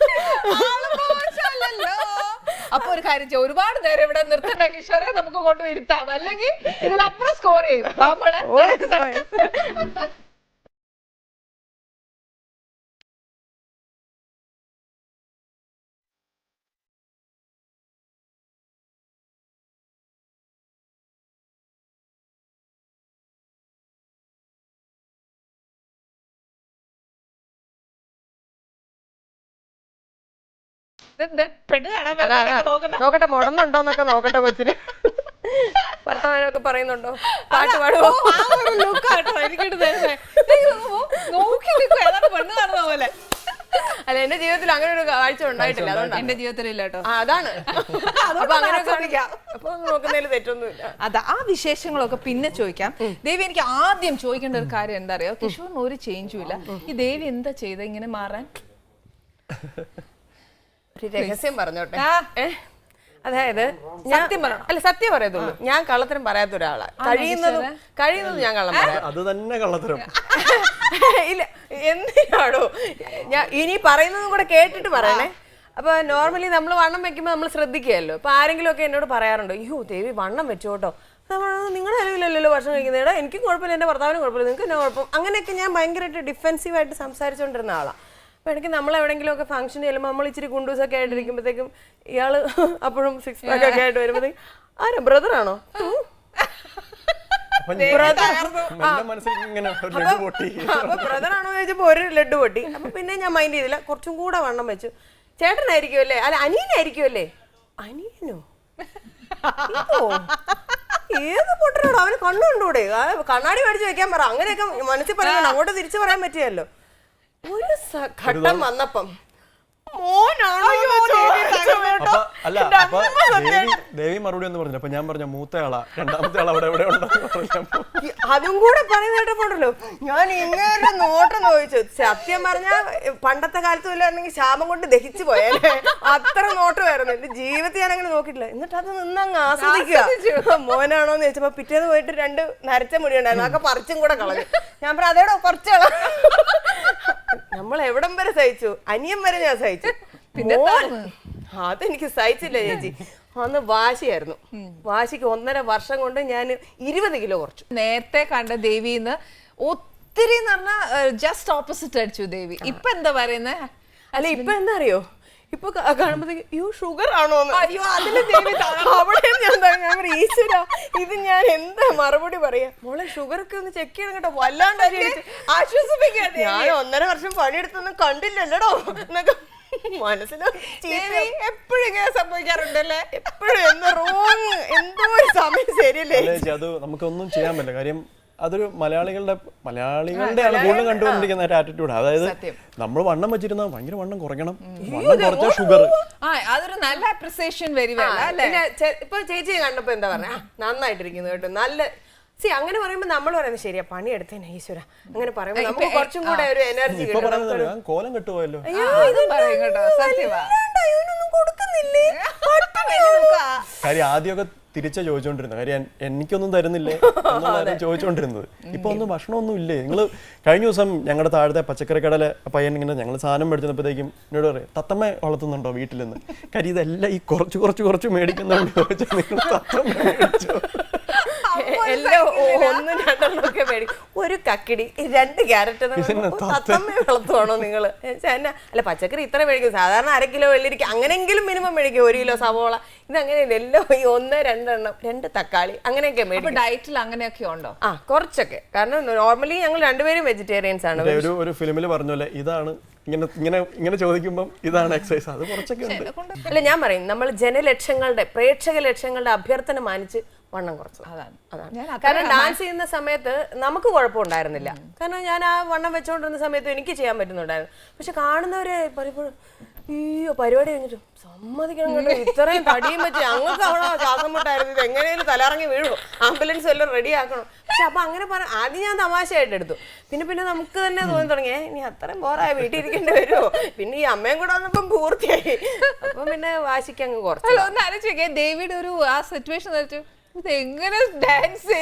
Speaker 1: അപ്പൊ ഒരു കാര്യം ചെയ്യാം, ഒരുപാട് നേരം ഇവിടെ നിർത്തണ്ട കിഷോറെ, നമുക്ക് കൊണ്ടുവരുത്താം, അല്ലെങ്കിൽ ഇതിലപ്പുറം സ്കോർ ചെയ്യും നമ്മള്.
Speaker 2: നോക്കട്ടെ മുടന്നുണ്ടോന്നൊക്കെ നോക്കട്ടെ, കൊച്ചിന് ഭർത്താവിനൊക്കെ പറയുന്നുണ്ടോ, പാട്ട് പാടുമോ? അല്ല, എന്റെ ജീവിതത്തിൽ അങ്ങനെ ഒരു കാഴ്ച ഉണ്ടായിട്ടില്ല, അതുകൊണ്ട്
Speaker 1: എന്റെ ജീവിതത്തിൽ ഇല്ല കേട്ടോ.
Speaker 2: അതാണ്. അപ്പൊ നോക്കുന്നതിൽ തെറ്റൊന്നുമില്ല.
Speaker 1: അതാ, ആ വിശേഷങ്ങളൊക്കെ പിന്നെ ചോദിക്കാം. ദേവി, എനിക്ക് ആദ്യം ചോദിക്കേണ്ട ഒരു കാര്യം എന്താ അറിയോ, കിഷോറിന് ഒരു ചേഞ്ചും ഇല്ല. ഈ ദേവി എന്താ ചെയ്ത ഇങ്ങനെ മാറാൻ?
Speaker 2: ഒരു രഹസ്യം പറഞ്ഞോട്ടെ. അതായത് സത്യം പറയത്തുള്ളൂ, ഞാൻ കള്ളത്തരം പറയാത്ത ഒരാളാ. കഴിയുന്നതും ഞാൻ കള്ളം പറയാം.
Speaker 3: അത് തന്നെ കള്ളത്തരം
Speaker 2: ഇല്ല, എന്തിനാണോ ഞാൻ ഇനി പറയുന്നതും കൂടെ കേട്ടിട്ട് പറയണേ. അപ്പൊ നോർമലി നമ്മൾ വണ്ണം വെക്കുമ്പോൾ നമ്മൾ ശ്രദ്ധിക്കുകയല്ലോ. അപ്പൊ ആരെങ്കിലും ഒക്കെ എന്നോട് പറയാറുണ്ട്, അയ്യോ ദേവി വണ്ണം വെച്ചു കേട്ടോ. നിങ്ങളുടെ അറിവില്ലല്ലോ ഭക്ഷണം കഴിക്കുന്നേടാ, എനിക്കും കുഴപ്പമില്ല, എൻ്റെ ഭർത്താവിനും കുഴപ്പമില്ല, നിങ്ങൾക്ക് എന്നെ കുഴപ്പം. അങ്ങനെയൊക്കെ ഞാൻ ഭയങ്കരമായിട്ട് ഡിഫെൻസീവായിട്ട് സംസാരിച്ചുകൊണ്ടിരുന്ന ആളാണ്. അപ്പോൾ ഇടയ്ക്ക് നമ്മൾ എവിടെയെങ്കിലും ഒക്കെ ഫംഗ്ഷൻ ചെല്ലുമ്പോൾ നമ്മൾ ഇച്ചിരി കുണ്ടൂസൊക്കെ ആയിട്ടിരിക്കുമ്പോഴത്തേക്കും ഇയാള് അപ്പോഴും 6 pack ഒക്കെ ആയിട്ട് വരുമ്പോഴത്തേക്കും ആരാ ബ്രദറാണോ? ബ്രദറാണോ ചോദിച്ചപ്പോൾ ഒരു ലഡ്ഡു പൊട്ടി. അപ്പൊ പിന്നെ ഞാൻ മൈൻഡ് ചെയ്തില്ല, കുറച്ചും കൂടെ വണ്ണം വെച്ചു. ചേട്ടനായിരിക്കും അല്ലേ, അല്ല അനിയനായിരിക്കും അല്ലേ? അനിയനോ? ഏത് പൊട്ടനോടോ, അവന് കണ്ണുകൊണ്ടൂടെ? കണ്ണാടി മേടിച്ച് വെക്കാൻ പറ. അങ്ങനെയൊക്കെ മനസ്സിൽ പറയാൻ അങ്ങോട്ട് തിരിച്ചു പറയാൻ പറ്റിയല്ലോ. ഒരു ഘട്ടം വന്നപ്പം
Speaker 3: ദേവി മറുപടി എന്ന് പറഞ്ഞു. അപ്പൊ ഞാൻ പറഞ്ഞ മൂത്തയാളാ, രണ്ടാമത്തെ ആൾ അവിടെ എവിടെ
Speaker 2: അതും കൂടെ പറയുന്നേട്ടപ്പോണ്ടല്ലോ ഞാൻ ഇങ്ങനെ നോട്ടം ചോദിച്ചു. സത്യം പറഞ്ഞാൽ പണ്ടത്തെ കാലത്ത് വല്ലായിരുന്നെങ്കിൽ ശാപം കൊണ്ട് ദഹിച്ചു പോയാലേ, അത്ര നോട്ടമായിരുന്നു. എന്റെ ജീവിതത്തിൽ ഞാൻ അങ്ങനെ നോക്കിയിട്ടില്ല. എന്നിട്ട് അത് നിന്നങ്ങ് ആസ്വദിക്കുക. മോനാണോന്ന് ചോദിച്ചപ്പോ പിറ്റേന്ന് പോയിട്ട് 2 നരച്ച മുടി ഉണ്ടായിരുന്നു, അതൊക്കെ പറിച്ചും കൂടെ കളഞ്ഞു. ഞാൻ പറഞ്ഞു അതേടോ കുറച്ച് നമ്മൾ എവിടം വരെ സഹിച്ചു, അനിയൻ വരെ ഞാൻ സഹിച്ചു. അതെനിക്ക് സഹിച്ചില്ല ചേച്ചി. അന്ന് വാശിയായിരുന്നു. വാശിക്ക് 1.5 വർഷം കൊണ്ട് ഞാൻ 20 കിലോ കുറച്ചു.
Speaker 1: നേരത്തെ കണ്ട ദേവിന്ന് ഒത്തിരി എന്ന് പറഞ്ഞാൽ ജസ്റ്റ് ഓപ്പോസിറ്റ് അടിച്ചു ദേവി. ഇപ്പൊ എന്താ പറയുന്നത്?
Speaker 2: അല്ല ഇപ്പൊ എന്താ അറിയോ, ഇപ്പൊ കാണുമ്പോഴത്തേക്ക് അയ്യോ ഷുഗർ ആണോ, അയ്യോ അതിന് ദേവി അവിടെ ഞാൻ ഈശ്വര ഇത് ഞാൻ എന്താ മറുപടി പറയാ. മോളെ ഷുഗർ ഒക്കെ ഒന്ന് ചെക്ക് ചെയ്യണം കേട്ടോ, വല്ലാണ്ട് ആശ്വസിപ്പിക്കാൻ. ഞാൻ 1.5 വർഷം പണിയെടുത്തൊന്നും കണ്ടില്ലല്ലോടോ എന്നൊക്കെ എപ്പോഴും ഇങ്ങനെ സംഭവിക്കാറുണ്ടല്ലേ, എപ്പോഴും എന്തോ ഒരു സമയം ശരിയല്ലേ.
Speaker 3: അത് നമുക്കൊന്നും ചെയ്യാൻ പറ്റില്ല. കാര്യം അതൊരു മലയാളികളുടെ ആണ് കൂടുതലും കണ്ടുകൊണ്ടിരിക്കുന്ന ഒരു ആറ്റിറ്റ്യൂഡ്. അതായത് നമ്മൾ വണ്ണം വെച്ചിരുന്ന ഭയങ്കര വണ്ണം കുറയ്ക്കണം, വണ്ണം കുറച്ച ഷുഗർ.
Speaker 1: അതൊരു നല്ല അപ്രിസിയേഷൻ
Speaker 2: ഇപ്പൊ ചേച്ചി കണ്ടപ്പോ എന്താ പറയാ, നന്നായിട്ടിരിക്കുന്നു കേട്ടോ, നല്ല അങ്ങനെ പറയുമ്പോ നമ്മൾ പറയുന്നത് ശരിയാ, പണിയെടുത്തേനെ ഈശ്വര അങ്ങനെ പറയുമ്പോ നമുക്ക് കുറച്ചും കൂടെ ഒരു എനർജി
Speaker 3: കോലം കെട്ടുപോയല്ലോ. കാര്യം ആദ്യമൊക്കെ തിരിച്ചാ ചോദിച്ചോണ്ടിരുന്നത്. കാര്യം എനിക്കൊന്നും തരുന്നില്ലേ എന്നാണ് ചോദിച്ചോണ്ടിരുന്നത്. ഇപ്പൊ ഒന്നും ഭക്ഷണമൊന്നും ഇല്ലേ? നിങ്ങള് കഴിഞ്ഞ ദിവസം ഞങ്ങളുടെ താഴത്തെ പച്ചക്കറി കടയിലെ പയ്യൻ ഇങ്ങനെ ഞങ്ങൾ സാധനം മേടിച്ചപ്പോഴത്തേക്കും എന്നോട് പറയും, തത്തമ്മ വളർത്തുന്നുണ്ടോ വീട്ടിൽ നിന്ന്? കാര്യം ഇതെല്ലാം ഈ കുറച്ച് മേടിക്കുന്നതുകൊണ്ട് ചോദിച്ചാൽ നിങ്ങൾ തത്തമ്മ മേടിച്ചോ?
Speaker 2: എല്ലാം 1, 2 ഒക്കെ മേടിക്കും. ഒരു കക്കിടി 2 ക്യാരറ്റ് തത്തമ്മ വളർത്തുവാണോ നിങ്ങള്? അല്ല പച്ചക്കറി ഇത്ര മേടിക്കും, സാധാരണ 1/2 കിലോ വെള്ളിരിക്കും, അങ്ങനെങ്കിലും മിനിമം മേടിക്കും. 1 കിലോ സവോള, ഇത് എല്ലാം ഈ 1, 2 എണ്ണം, 2 തക്കാളി അങ്ങനെയൊക്കെ മേടിക്കും.
Speaker 1: ഡയറ്റിൽ അങ്ങനെയൊക്കെ ഉണ്ടോ?
Speaker 2: കുറച്ചൊക്കെ. കാരണം നോർമലി ഞങ്ങൾ 2 പേരും വെജിറ്റേറിയൻസ് ആണ്.
Speaker 3: ഒരു ഫിലിമിൽ പറഞ്ഞല്ലേ, ഇതാണ് ഇങ്ങനെ ചോദിക്കുമ്പോൾ ഇതാണ് എക്സസൈസ്. അത് കുറച്ചൊക്കെ ഉണ്ട്.
Speaker 2: അല്ല ഞാൻ പറയും, നമ്മൾ പ്രേക്ഷക ലക്ഷങ്ങളുടെ അഭ്യർത്ഥന മാനിച്ച് വണ്ണം കുറച്ചു. അതാണ് കാരണം ഡാൻസ് ചെയ്യുന്ന സമയത്ത് നമുക്ക് കുഴപ്പമുണ്ടായിരുന്നില്ല. കാരണം ഞാൻ ആ വണ്ണം വെച്ചോണ്ടിരുന്ന സമയത്ത് എനിക്ക് ചെയ്യാൻ പറ്റുന്നുണ്ടായിരുന്നു. പക്ഷെ കാണുന്നവരെ പലപ്പോഴും അയ്യോ പരിപാടി കഴിഞ്ഞിട്ട് സമ്മതിക്കണം കേട്ടോ, ഇത്രയും തടിയും വെച്ച് ഞങ്ങൾക്ക് അവിടെ ശ്വാസം മുട്ടായിരുന്നു, ഇത് എങ്ങനെയും തലറങ്ങി വീഴുമോ, ആംബുലൻസ് എല്ലാം റെഡി ആക്കണം. പക്ഷെ അപ്പൊ അങ്ങനെ ആദ്യം ഞാൻ തമാശയായിട്ട് എടുത്തു. പിന്നെ നമുക്ക് തന്നെ തോന്നി തുടങ്ങിയേ, ഇനി അത്രയും ബോറായ വീട്ടിൽ ഇരിക്കേണ്ടി വരുമോ, പിന്നെ ഈ അമ്മയും കൂടെ വന്നപ്പം പൂർത്തിയായി. അപ്പൊ പിന്നെ വാശിക്ക് അങ്ങ് കുറച്ചു.
Speaker 1: ഒന്ന് ആലോചിക്കേ, ദേവിയുടെ ഒരു ആ സിറ്റുവേഷൻ എങ്ങനെ ഡാൻസ്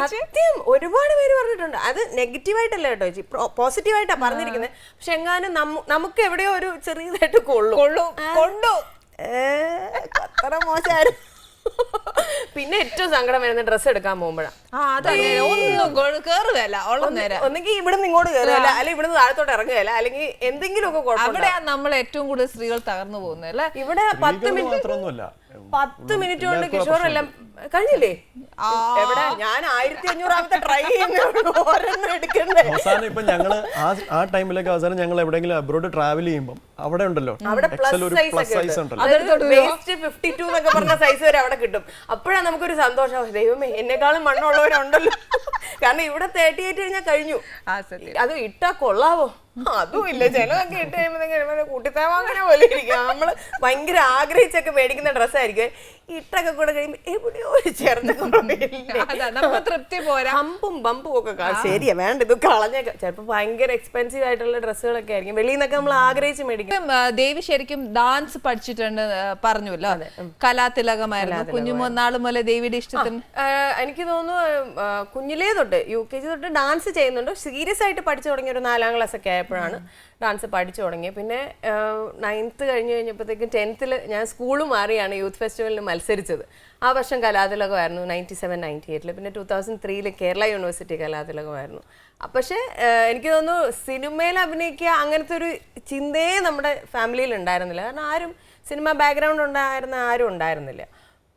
Speaker 2: സത്യം ഒരുപാട് പേര് പറഞ്ഞിട്ടുണ്ട്. അത് നെഗറ്റീവായിട്ടല്ല കേട്ടോ ചേച്ചി, പോസിറ്റീവായിട്ടാ പറഞ്ഞിരിക്കുന്നത്. പക്ഷെ എങ്ങാനും നമുക്ക് എവിടെയോ ഒരു ചെറിയതായിട്ട് കൊണ്ടു അത്ര മോശമായിരുന്നു. പിന്നെ ഏറ്റവും സങ്കടം വരുന്ന ഡ്രസ്സ് എടുക്കാൻ പോകുമ്പോഴാണ്. ഒന്നെങ്കിൽ ഇവിടെ നിന്ന് ഇങ്ങോട്ട് കയറുകയല്ല, അല്ലെങ്കിൽ ഇവിടെ നിന്ന് താഴത്തോട്ട് ഇറങ്ങുകയല്ല, അല്ലെങ്കിൽ എന്തെങ്കിലും ഒക്കെ കുഴപ്പമില്ല.
Speaker 1: നമ്മൾ ഏറ്റവും കൂടുതൽ സ്ത്രീകൾ തകർന്നു പോകുന്നത്
Speaker 2: ഇവിടെ 10 മിനിറ്റ് കൊണ്ട് കിഷോറെല്ലാം കഴിഞ്ഞില്ലേ? എവിടെ ഞാൻ 1500 ട്രൈ ചെയ്യുന്ന
Speaker 3: അവസാനം ഇപ്പൊ ഞങ്ങള് ആ ടൈമിലേക്ക് അവസാനം ഞങ്ങൾ എവിടെയെങ്കിലും അബ്രോഡ് ട്രാവൽ ചെയ്യുമ്പോൾ അവിടെ ഉണ്ടല്ലോ പ്ലസ് സൈസ് ഉണ്ടല്ലോ,
Speaker 2: 52 എന്നൊക്കെ പറഞ്ഞ സൈസ് വരെ അവിടെ കിട്ടും. അപ്പോഴാണ് നമുക്കൊരു സന്തോഷം, ദൈവമേ എന്നെക്കാളും മണ്ണുള്ളവരുണ്ടല്ലോ. കാരണം ഇവിടെ 38 കഴിഞ്ഞാൽ കഴിഞ്ഞു. അത് ഇട്ടാ കൊള്ളാവോ? അതും ഇല്ല. ചിലതൊക്കെ ഇട്ട് കഴിയുമ്പോൾ കൂട്ടിത്തേവാ അങ്ങനെ പോലെ ഇരിക്കും. നമ്മള് ഭയങ്കര ആഗ്രഹിച്ചൊക്കെ മേടിക്കുന്ന ഡ്രസ്സായിരിക്കും. ഇട്ടൊക്കെ കൂടെ കഴിയുമ്പോൾ എവിടെയോ ഒരു ചേർന്ന്
Speaker 1: അതാ നമുക്ക് തൃപ്തി പോരാ.
Speaker 2: ഹമ്പും ബമ്പും ഒക്കെ ശരിയാ വേണ്ട ഇത് കളഞ്ഞേക്കാം. ചിലപ്പോൾ ഭയങ്കര എക്സ്പെൻസീവ് ആയിട്ടുള്ള ഡ്രസ്സുകളൊക്കെ ആയിരിക്കും, വെളിയിൽ നിന്നൊക്കെ നമ്മൾ ആഗ്രഹിച്ച് മേടിക്കും.
Speaker 1: ദേവി ശരിക്കും ഡാൻസ് പഠിച്ചിട്ടുണ്ട് പറഞ്ഞല്ലോ, കലാതിലകമായിരുന്നു കുഞ്ഞുനാള് മുതലേ ദേവിയുടെ ഇഷ്ടത്തിന്.
Speaker 2: എനിക്ക് തോന്നുന്നു കുഞ്ഞിലേ തൊട്ട് UKG തൊട്ട് ഡാൻസ് ചെയ്യുന്നുണ്ട്. സീരിയസ് ആയിട്ട് പഠിച്ചു തുടങ്ങിയ ഒരു 4ാം ക്ലാസ് ഒക്കെ ആയപ്പോഴാണ് ഡാൻസ് പഠിച്ചു തുടങ്ങിയത്. പിന്നെ 9th കഴിഞ്ഞപ്പോഴത്തേക്കും 10th ഞാൻ സ്കൂൾ മാറിയാണ് യൂത്ത് ഫെസ്റ്റിവലിന് മത്സരിച്ചത്. ആ വർഷം കലാതിലകമായിരുന്നു 97-98. പിന്നെ 2003 കേരള യൂണിവേഴ്സിറ്റി കലാതിലകമായിരുന്നു. പക്ഷേ എനിക്ക് തോന്നുന്നു സിനിമയിൽ അഭിനയിക്കുക അങ്ങനത്തെ ഒരു ചിന്തയെ നമ്മുടെ ഫാമിലിയിൽ ഉണ്ടായിരുന്നില്ല. കാരണം ആരും സിനിമ ബാക്ക്ഗ്രൗണ്ട് ഉണ്ടായിരുന്ന ആരും ഉണ്ടായിരുന്നില്ല.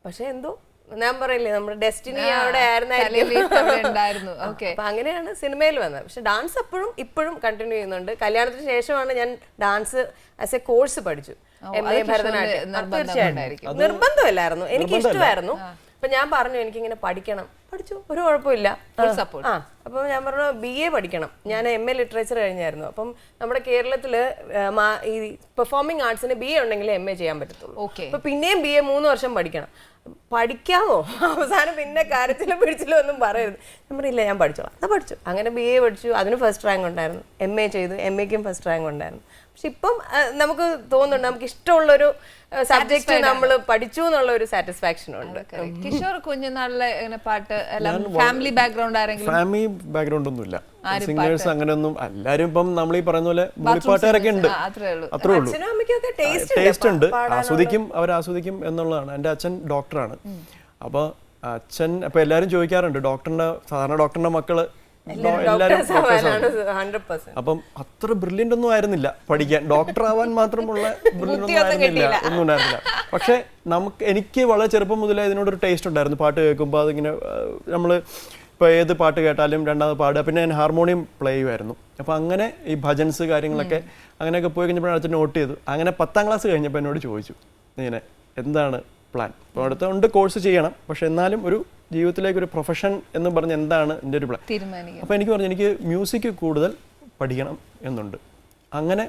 Speaker 2: പക്ഷെ എന്തോ ഞാൻ പറയില്ലേ നമ്മുടെ ഡെസ്റ്റിനി അവിടെ ആയിരുന്നായിരുന്നു. അപ്പൊ അങ്ങനെയാണ് സിനിമയിൽ വന്നത്. പക്ഷെ ഡാൻസ് അപ്പോഴും ഇപ്പോഴും കണ്ടിന്യൂ ചെയ്യുന്നുണ്ട്. കല്യാണത്തിന് ശേഷമാണ് ഞാൻ ഡാൻസ് ആസ് എ കോഴ്സ് പഠിച്ചു, MA ഭരതനാട്യം. തീർച്ചയായിട്ടും നിർബന്ധമില്ലായിരുന്നു, എനിക്ക് ഇഷ്ടമായിരുന്നു. അപ്പൊ ഞാൻ പറഞ്ഞു എനിക്കിങ്ങനെ പഠിക്കണം, പഠിച്ചു, ഒരു കുഴപ്പമില്ല. അപ്പൊ ഞാൻ പറഞ്ഞു BA പഠിക്കണം. ഞാൻ MA ലിറ്ററേച്ചർ കഴിഞ്ഞായിരുന്നു. അപ്പം നമ്മുടെ കേരളത്തില് ഈ പെർഫോമിംഗ് ആർട്സിന് BA ഉണ്ടെങ്കിൽ MA ചെയ്യാൻ പറ്റത്തുള്ളൂ. അപ്പൊ പിന്നെയും BA 3 വർഷം പഠിക്കണം. പഠിക്കാമോ? അവസാനം പിന്നെ കരച്ചിലും പിടിച്ചിലും ഒന്നും പറയരുത്. ഞാൻ പറയില്ല ഞാൻ പഠിച്ചോളാം. അത് പഠിച്ചു. അങ്ങനെ BA പഠിച്ചു, അതിന് ഫസ്റ്റ് റാങ്ക് ഉണ്ടായിരുന്നു. MA ചെയ്തു, MAക്കും ഫസ്റ്റ് റാങ്ക് ഉണ്ടായിരുന്നു. പക്ഷെ ഇപ്പം നമുക്ക് തോന്നുന്നുണ്ട് നമുക്ക് ഇഷ്ടമുള്ളൊരു സബ്ജക്ട് നമ്മൾ പഠിച്ചു എന്നുള്ള ഒരു സാറ്റിസ്ഫാക്ഷൻ ഉണ്ട്.
Speaker 1: കിഷോർ കുഞ്ഞുനാളിലെ പാട്ട് ഫാമിലി ബാക്ക്ഗ്രൗണ്ട് ആരെങ്കിലും?
Speaker 3: ഫാമിലി ബാക്ക്ഗ്രൗണ്ട് ഒന്നുമില്ല, സിംഗേഴ്സ് അങ്ങനെയൊന്നും. എല്ലാരും ഇപ്പം നമ്മൾ ഈ പറയുന്ന പോലെ മൂളിപ്പാട്ടുകാരൊക്കെ ഉണ്ട്, അത്രേ ഉള്ളൂ. ടേസ്റ്റ് ഉണ്ട്, ആസ്വദിക്കും, അവർ ആസ്വദിക്കും എന്നുള്ളതാണ്. എൻ്റെ അച്ഛൻ ഡോക്ടറാണ്. അപ്പോൾ അച്ഛൻ അപ്പൊ എല്ലാരും ചോദിക്കാറുണ്ട് സാധാരണ ഡോക്ടറിന്റെ മക്കള് എല്ലാരും. അപ്പം അത്ര ബ്രില്യൻ്റ് ഒന്നും ആയിരുന്നില്ല പഠിക്കാൻ, ഡോക്ടർ ആവാൻ മാത്രമുള്ള ബ്രില്യൻ്റ് ഒന്നും ആയിരുന്നില്ല, ഒന്നും ഉണ്ടായിരുന്നില്ല. പക്ഷെ എനിക്ക് വളരെ ചെറുപ്പം മുതലേ ഇതിനോടൊരു ടേസ്റ്റ് ഉണ്ടായിരുന്നു. പാട്ട് കേൾക്കുമ്പോൾ അതിങ്ങനെ നമ്മൾ ഇപ്പോൾ ഏത് പാട്ട് കേട്ടാലും രണ്ടാമത് പാടുക. പിന്നെ ഞാൻ ഹാർമോണിയം പ്ലേ ചെയ്യുമായിരുന്നു. അപ്പോൾ അങ്ങനെ ഈ ഭജൻസ് കാര്യങ്ങളൊക്കെ അങ്ങനെയൊക്കെ പോയി കഴിഞ്ഞപ്പോൾ അച്ഛൻ നോട്ട് ചെയ്തു. അങ്ങനെ 10ാം ക്ലാസ് കഴിഞ്ഞപ്പോൾ എന്നോട് ചോദിച്ചു ഇങ്ങനെ എന്താണ് പ്ലാൻ. അപ്പോൾ അടുത്തുകൊണ്ട് കോഴ്സ് ചെയ്യണം, പക്ഷെ എന്നാലും ഒരു ജീവിതത്തിലേക്ക് ഒരു പ്രൊഫഷൻ എന്ന് പറഞ്ഞ് എന്താണ് എൻ്റെ ഒരു പ്ലാൻ. അപ്പോൾ എനിക്ക് പറഞ്ഞു എനിക്ക് മ്യൂസിക് കൂടുതൽ പഠിക്കണം എന്നുണ്ട്. അങ്ങനെ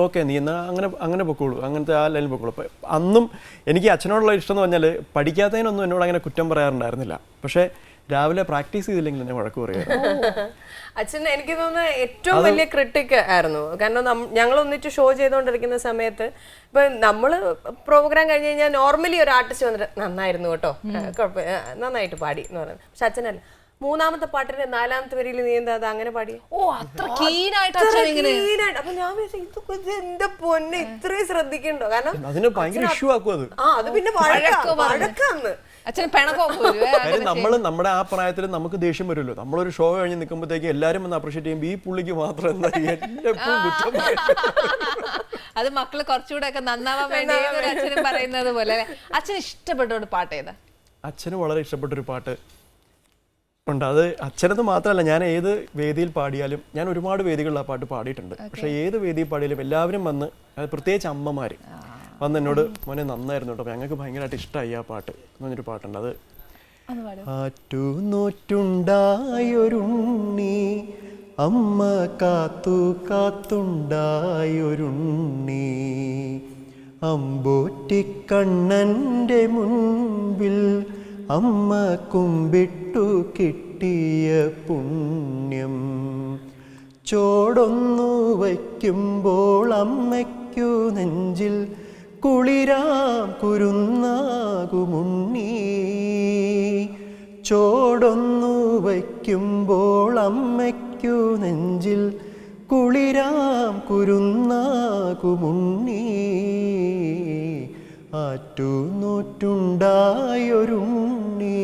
Speaker 3: ഓക്കെ നീ എന്നാൽ അങ്ങനെ പൊക്കോളൂ, അങ്ങനത്തെ ആ ലൈനിൽ പൊക്കോളൂ. അപ്പോൾ അന്നും എനിക്ക് അച്ഛനോടുള്ള ഇഷ്ടം എന്ന് പറഞ്ഞാൽ പഠിക്കാത്തതിനൊന്നും എന്നോട് അങ്ങനെ കുറ്റം പറയാറുണ്ടായിരുന്നില്ല. പക്ഷേ രാവിലെ പ്രാക്ടീസ് ചെയ്തില്ലെങ്കിൽ എന്നെ വഴക്ക് പറയായിരുന്നു.
Speaker 2: അച്ഛൻ എനിക്ക് തോന്നുന്നത് ഏറ്റവും വലിയ ക്രിട്ടിക് ആയിരുന്നു. കാരണം ഞങ്ങൾ ഒന്നിച്ച് ഷോ ചെയ്തുകൊണ്ടിരിക്കുന്ന സമയത്ത് ഇപ്പൊ നമ്മള് പ്രോഗ്രാം കഴിഞ്ഞ് കഴിഞ്ഞാൽ നോർമലി ഒരു ആർട്ടിസ്റ്റ് വന്നിട്ട് നന്നായിരുന്നു കേട്ടോ, നന്നായിട്ട് പാടി എന്ന് പറയുന്നത്. പക്ഷെ അച്ഛനല്ല, 3ാമത്തെ പാട്ടിന്റെ 4ാമത്തെ വരിയിൽ നീ എന്താ അത് അങ്ങനെ പാടി. അപ്പൊ ഞാൻ വിചാരിച്ചു എന്റെ പൊന്നെ ഇത്രയും ശ്രദ്ധിക്കണ്ടോ, കാരണം അത് പിന്നെ വഴക്കാന്ന്.
Speaker 3: നമ്മുടെ ആ പ്രായത്തിൽ നമുക്ക് ദേഷ്യം വരുമല്ലോ. നമ്മളൊരു ഷോ കഴിഞ്ഞ് നിൽക്കുമ്പോഴത്തേക്ക് എല്ലാരും ഒന്ന് അപ്രീഷിയേറ്റ് ചെയ്യുമ്പോൾ ഈ പുള്ളിക്ക് മാത്രം എന്താ
Speaker 1: അത് മക്കള് കുറച്ചുകൂടെ ഒക്കെ നന്നാവാൻ വേണ്ടി അച്ഛനും പറയുന്നത് പോലെ. അച്ഛന് ഇഷ്ടപ്പെട്ട ഒരു പാട്ട് ഏതാ?
Speaker 3: അച്ഛന് വളരെ ഇഷ്ടപ്പെട്ടൊരു പാട്ട് ഉണ്ട്. അത് അച്ഛനത് മാത്രമല്ല, ഞാൻ ഏത് വേദിയിൽ പാടിയാലും, ഞാൻ ഒരുപാട് വേദികളിൽ ആ പാട്ട് പാടിയിട്ടുണ്ട്. പക്ഷെ ഏത് വേദിയിൽ പാടിയാലും എല്ലാവരും വന്ന്, പ്രത്യേകിച്ച് അമ്മമാര് വന്ന് എന്നോട് മോനെ നന്നായിരുന്നു കേട്ടോ, ഞങ്ങൾക്ക് ഭയങ്കരമായിട്ട് ഇഷ്ടമായി ആ പാട്ട് എന്ന് പറഞ്ഞൊരു പാട്ടുണ്ട്. അത് ആറ്റുനോറ്റുണ്ടായൊരുണ്ണി അമ്മ കാത്തു കാത്തുണ്ടായൊരുണ്ണി അമ്പോറ്റിക്കണ്ണൻ്റെ മുൻപിൽ അമ്മ കുമ്പിട്ടു കിട്ടിയ പുണ്യം ചോടൊന്നു വയ്ക്കുമ്പോൾ അമ്മയ്ക്കു നെഞ്ചിൽ കുളിരാം കുരുന്നാകുമുണ്ണി ചോടൊന്നു വയ്ക്കുമ്പോൾ അമ്മയ്ക്കു നെഞ്ചിൽ കുളിരാം കുരുന്നാകുമുണ്ണി ആറ്റുനോറ്റുണ്ടായൊരുണ്ണി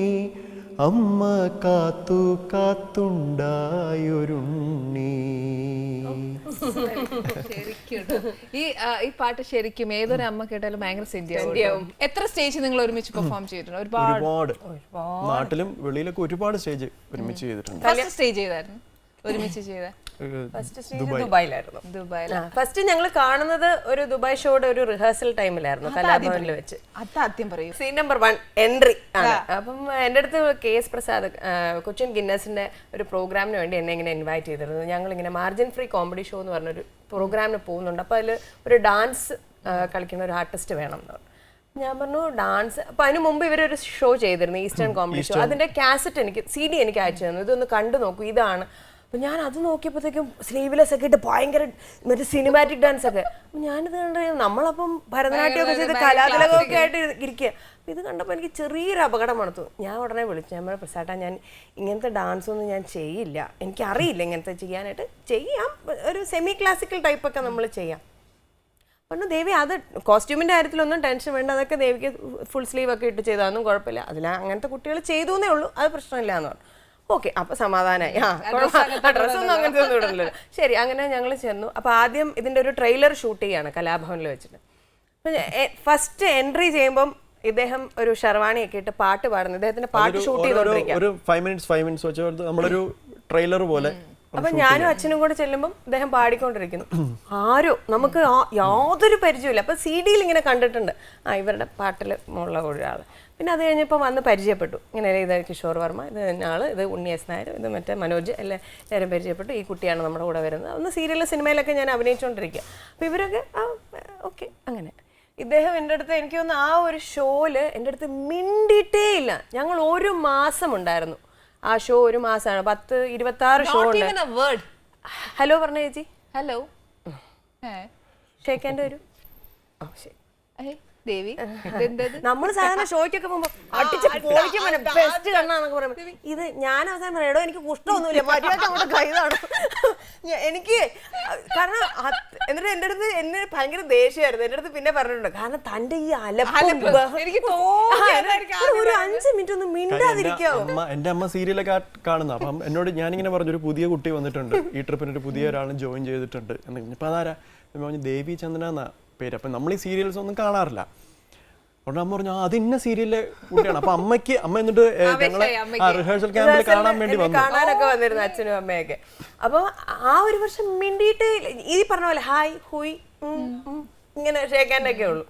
Speaker 3: അമ്മ കാത്തു കാത്തുണ്ടായൊരുണ്ണി.
Speaker 1: ഈ പാട്ട് ശരിക്കും ഏതൊരു അമ്മ കേട്ടാലും ഭയങ്കര സിദ്ധിയാവും. എത്ര സ്റ്റേജ് നിങ്ങൾ ഒരുമിച്ച് പെർഫോം ചെയ്തിട്ടുണ്ട്?
Speaker 3: ഒരുപാട്. നാട്ടിലും വെളിയിലൊക്കെ ഒരുപാട് സ്റ്റേജ് ഒരുമിച്ച് ചെയ്തിട്ടുണ്ട്.
Speaker 1: ഫസ്റ്റ് സ്റ്റേജ് ചെയ്തായിരുന്നു ഒരുമിച്ച് ചെയ്ത?
Speaker 2: ദുബായിലായിരുന്നു. ഫസ്റ്റ് ഞങ്ങൾ കാണുന്നത് ഒരു ദുബായ് ഷോയുടെ ഒരു റിഹേഴ്സൽ ടൈമിലായിരുന്നു, കലാഭവനിൽ വെച്ച്. സീൻ നമ്പർ 1 എൻട്രി ആണ്. അപ്പം എൻ്റെ അടുത്ത് KS പ്രസാദ് കൊച്ചിൻ ഗിന്നസിന്റെ ഒരു പ്രോഗ്രാമിന് വേണ്ടി എന്നെ ഇങ്ങനെ ഇൻവൈറ്റ് ചെയ്തിരുന്നു. ഞങ്ങൾ ഇങ്ങനെ മാർജിൻ ഫ്രീ കോമഡി ഷോ എന്ന് പറഞ്ഞൊരു പ്രോഗ്രാമിന് പോകുന്നുണ്ട്. അപ്പോൾ അതിൽ ഒരു ഡാൻസ് കളിക്കുന്ന ഒരു ആർട്ടിസ്റ്റ് വേണം എന്ന് പറഞ്ഞു. ഞാൻ പറഞ്ഞു ഡാൻസ്. അപ്പൊ അതിന് മുമ്പ് ഇവരൊരു ഷോ ചെയ്തിരുന്നു, ഈസ്റ്റേൺ കോമഡി ഷോ. അതിന്റെ കാസറ്റ് എനിക്ക് CD എനിക്ക് അയച്ചു തന്നു, ഇതൊന്ന് കണ്ടു നോക്കൂ, ഇതാണ്. അപ്പൊ ഞാൻ അത് നോക്കിയപ്പോഴത്തേക്കും സ്ലീവ്ലെസ് ഒക്കെ ഇട്ട് ഭയങ്കര മറ്റേ സിനിമാറ്റിക് ഡാൻസ് ഒക്കെ. അപ്പൊ ഞാനിത് കണ്ട് നമ്മളപ്പം ഭരതനാട്യം ഒക്കെ ചെയ്ത് കലാതിലകമൊക്കെ ആയിട്ട് ഇരിക്കുക. അപ്പൊ ഇത് കണ്ടപ്പോൾ എനിക്ക് ചെറിയൊരു അപകടം മണത്തു. ഞാൻ ഉടനെ വിളിച്ചു, ഞാൻ പറഞ്ഞു പ്രസാട്ടാ, ഞാൻ ഇങ്ങനത്തെ ഡാൻസ് ഒന്നും ഞാൻ ചെയ്യില്ല, എനിക്കറിയില്ല ഇങ്ങനത്തെ ചെയ്യാനായിട്ട്. ചെയ്യാം, ഒരു സെമി ക്ലാസിക്കൽ ടൈപ്പൊക്കെ നമ്മൾ ചെയ്യാം. പറഞ്ഞു ദേവി അത് കോസ്റ്റ്യൂമിൻ്റെ കാര്യത്തിലൊന്നും ടെൻഷൻ വേണ്ട, അതൊക്കെ ദേവിക്ക് ഫുൾ സ്ലീവ് ഒക്കെ ഇട്ട് ചെയ്താലൊന്നും കുഴപ്പമില്ല, അതിൽ അങ്ങനത്തെ കുട്ടികൾ ചെയ്തു എന്നേ ഉള്ളൂ, അത് പ്രശ്നമില്ല എന്ന് പറഞ്ഞു. ഓക്കെ, അപ്പോൾ സമാധാനമായി. ഡ്രസ്സൊന്നും അങ്ങനത്തെ ഒന്നും ഇടല്ലോ. ശരി, അങ്ങനെ ഞങ്ങൾ ചെന്നു. അപ്പോൾ ആദ്യം ഇതിൻ്റെ ഒരു ട്രെയിലർ ഷൂട്ട് ചെയ്യാണ് കലാഭവനിൽ വെച്ചിട്ട്. ഫസ്റ്റ് എൻട്രി ചെയ്യുമ്പം ഇദ്ദേഹം ഒരു ഷർവാണിയൊക്കെ ഇട്ട് പാട്ട് പാടുന്നു. ഇദ്ദേഹത്തിന്റെ പാട്ട് ഷൂട്ട് ചെയ്തോണ്ടിരിക്കുക.
Speaker 3: ഒരു 5 മിനിറ്റ്സ് വെച്ച് നമ്മളൊരു ട്രെയിലർ പോലെ.
Speaker 2: അപ്പൊ ഞാനും അച്ഛനും കൂടെ ചെല്ലുമ്പോൾ ഇദ്ദേഹം പാടിക്കൊണ്ടിരിക്കുന്നു. ആരോ നമുക്ക് യാതൊരു പരിചയമില്ല. അപ്പൊ CD ഇങ്ങനെ കണ്ടിട്ടുണ്ട്, ഇവരുടെ പാട്ടിൽ ഉള്ള ഒരാൾ. പിന്നെ അത് കഴിഞ്ഞപ്പോൾ വന്ന് പരിചയപ്പെട്ടു, ഇങ്ങനെ ഇത് കിഷോർ വർമ്മ, ഇത് ആള്, ഇത് ഉണ്ണി എസ് നായർ, ഇത് മറ്റേ മനോജ്, എല്ലാവരും പരിചയപ്പെട്ടു. ഈ കുട്ടിയാണ് നമ്മുടെ കൂടെ വരുന്നത്. ഒന്ന് സീരിയൽ സിനിമയിലൊക്കെ ഞാൻ അഭിനയിച്ചുകൊണ്ടിരിക്കുക. അപ്പോൾ ഇവരൊക്കെ ഓക്കെ. അങ്ങനെ ഇദ്ദേഹം എൻ്റെ അടുത്ത്, എനിക്ക് തോന്നുന്നു ആ ഒരു ഷോയില് എൻ്റെ അടുത്ത് മിണ്ടിയിട്ടേ ഇല്ല. ഞങ്ങൾ ഒരു മാസം ഉണ്ടായിരുന്നു ആ ഷോ, ഒരു മാസമാണ്. 10-26 ഷോ ഉണ്ട്. ഹലോ പറഞ്ഞ ചേച്ചി,
Speaker 1: ഹലോ
Speaker 2: ഷേഖാൻ്റെ ഒരു ശരി.
Speaker 1: ദേവി,
Speaker 2: നമ്മൾ സാധാരണ ഷോയ്ക്കൊക്കെ പോകുമ്പോ അടിച്ച് പൊളിക്കും, ബെസ്റ്റ് കണ്ണാന്നൊക്കെ പറയുമ്പോ ഇത് ഞാൻ അവസാനം പറയാം, എടോ എനിക്ക് കുഷ്ടമൊന്നുമില്ല, മര്യാദ നമ്മുടെ കൈതാണ് എനിക്ക്. കാരണം എന്നിട്ട് എൻ്റെ അടുത്ത് എന്നെ ഭയങ്കര ദേഷ്യമായിരുന്നു. എൻ്റെ അടുത്ത് പിന്നെ പറഞ്ഞിട്ടുണ്ട്, കാരണം തന്റെ ഈ ഒരു 5 മിനിറ്റ് ഒന്ന് മിണ്ടാതിരിക്കാവോ.
Speaker 3: എന്റെ അമ്മ സീരിയലൊക്കെ കാണുന്ന. അപ്പം എന്നോട് ഞാനിങ്ങനെ പറഞ്ഞു, ഒരു പുതിയ കുട്ടി വന്നിട്ടുണ്ട് ഈ ട്രിപ്പിന്, ഒരു പുതിയ ഒരാളും ജോയിൻ ചെയ്തിട്ടുണ്ട് എന്ന്. ഇപ്പൊ അതാരാ പറഞ്ഞു, ദേവി ചന്ദന എന്നാ പേര്. അപ്പം നമ്മൾ ഈ സീരിയൽസ് ഒന്നും കാണാറില്ല. അതുകൊണ്ട് അമ്മ പറഞ്ഞു അത് ഇന്ന സീരിയലിലെ കുട്ടിയാണ്. അപ്പൊ അമ്മ എന്നിട്ട് ഞങ്ങളെ റിഹേഴ്സൽ ക്യാമ്പിൽ കാണാൻ വേണ്ടി
Speaker 2: കാണാനൊക്കെ വന്നിരുന്നു അച്ഛനും അമ്മയൊക്കെ. അപ്പൊ ആ ഒരു വർഷം മിണ്ടിയിട്ട് ഈ പറഞ്ഞ പോലെ ഹായ് ഹുയ് ഇങ്ങനെ ഷേഖാൻ്റെ ഉള്ളൂ.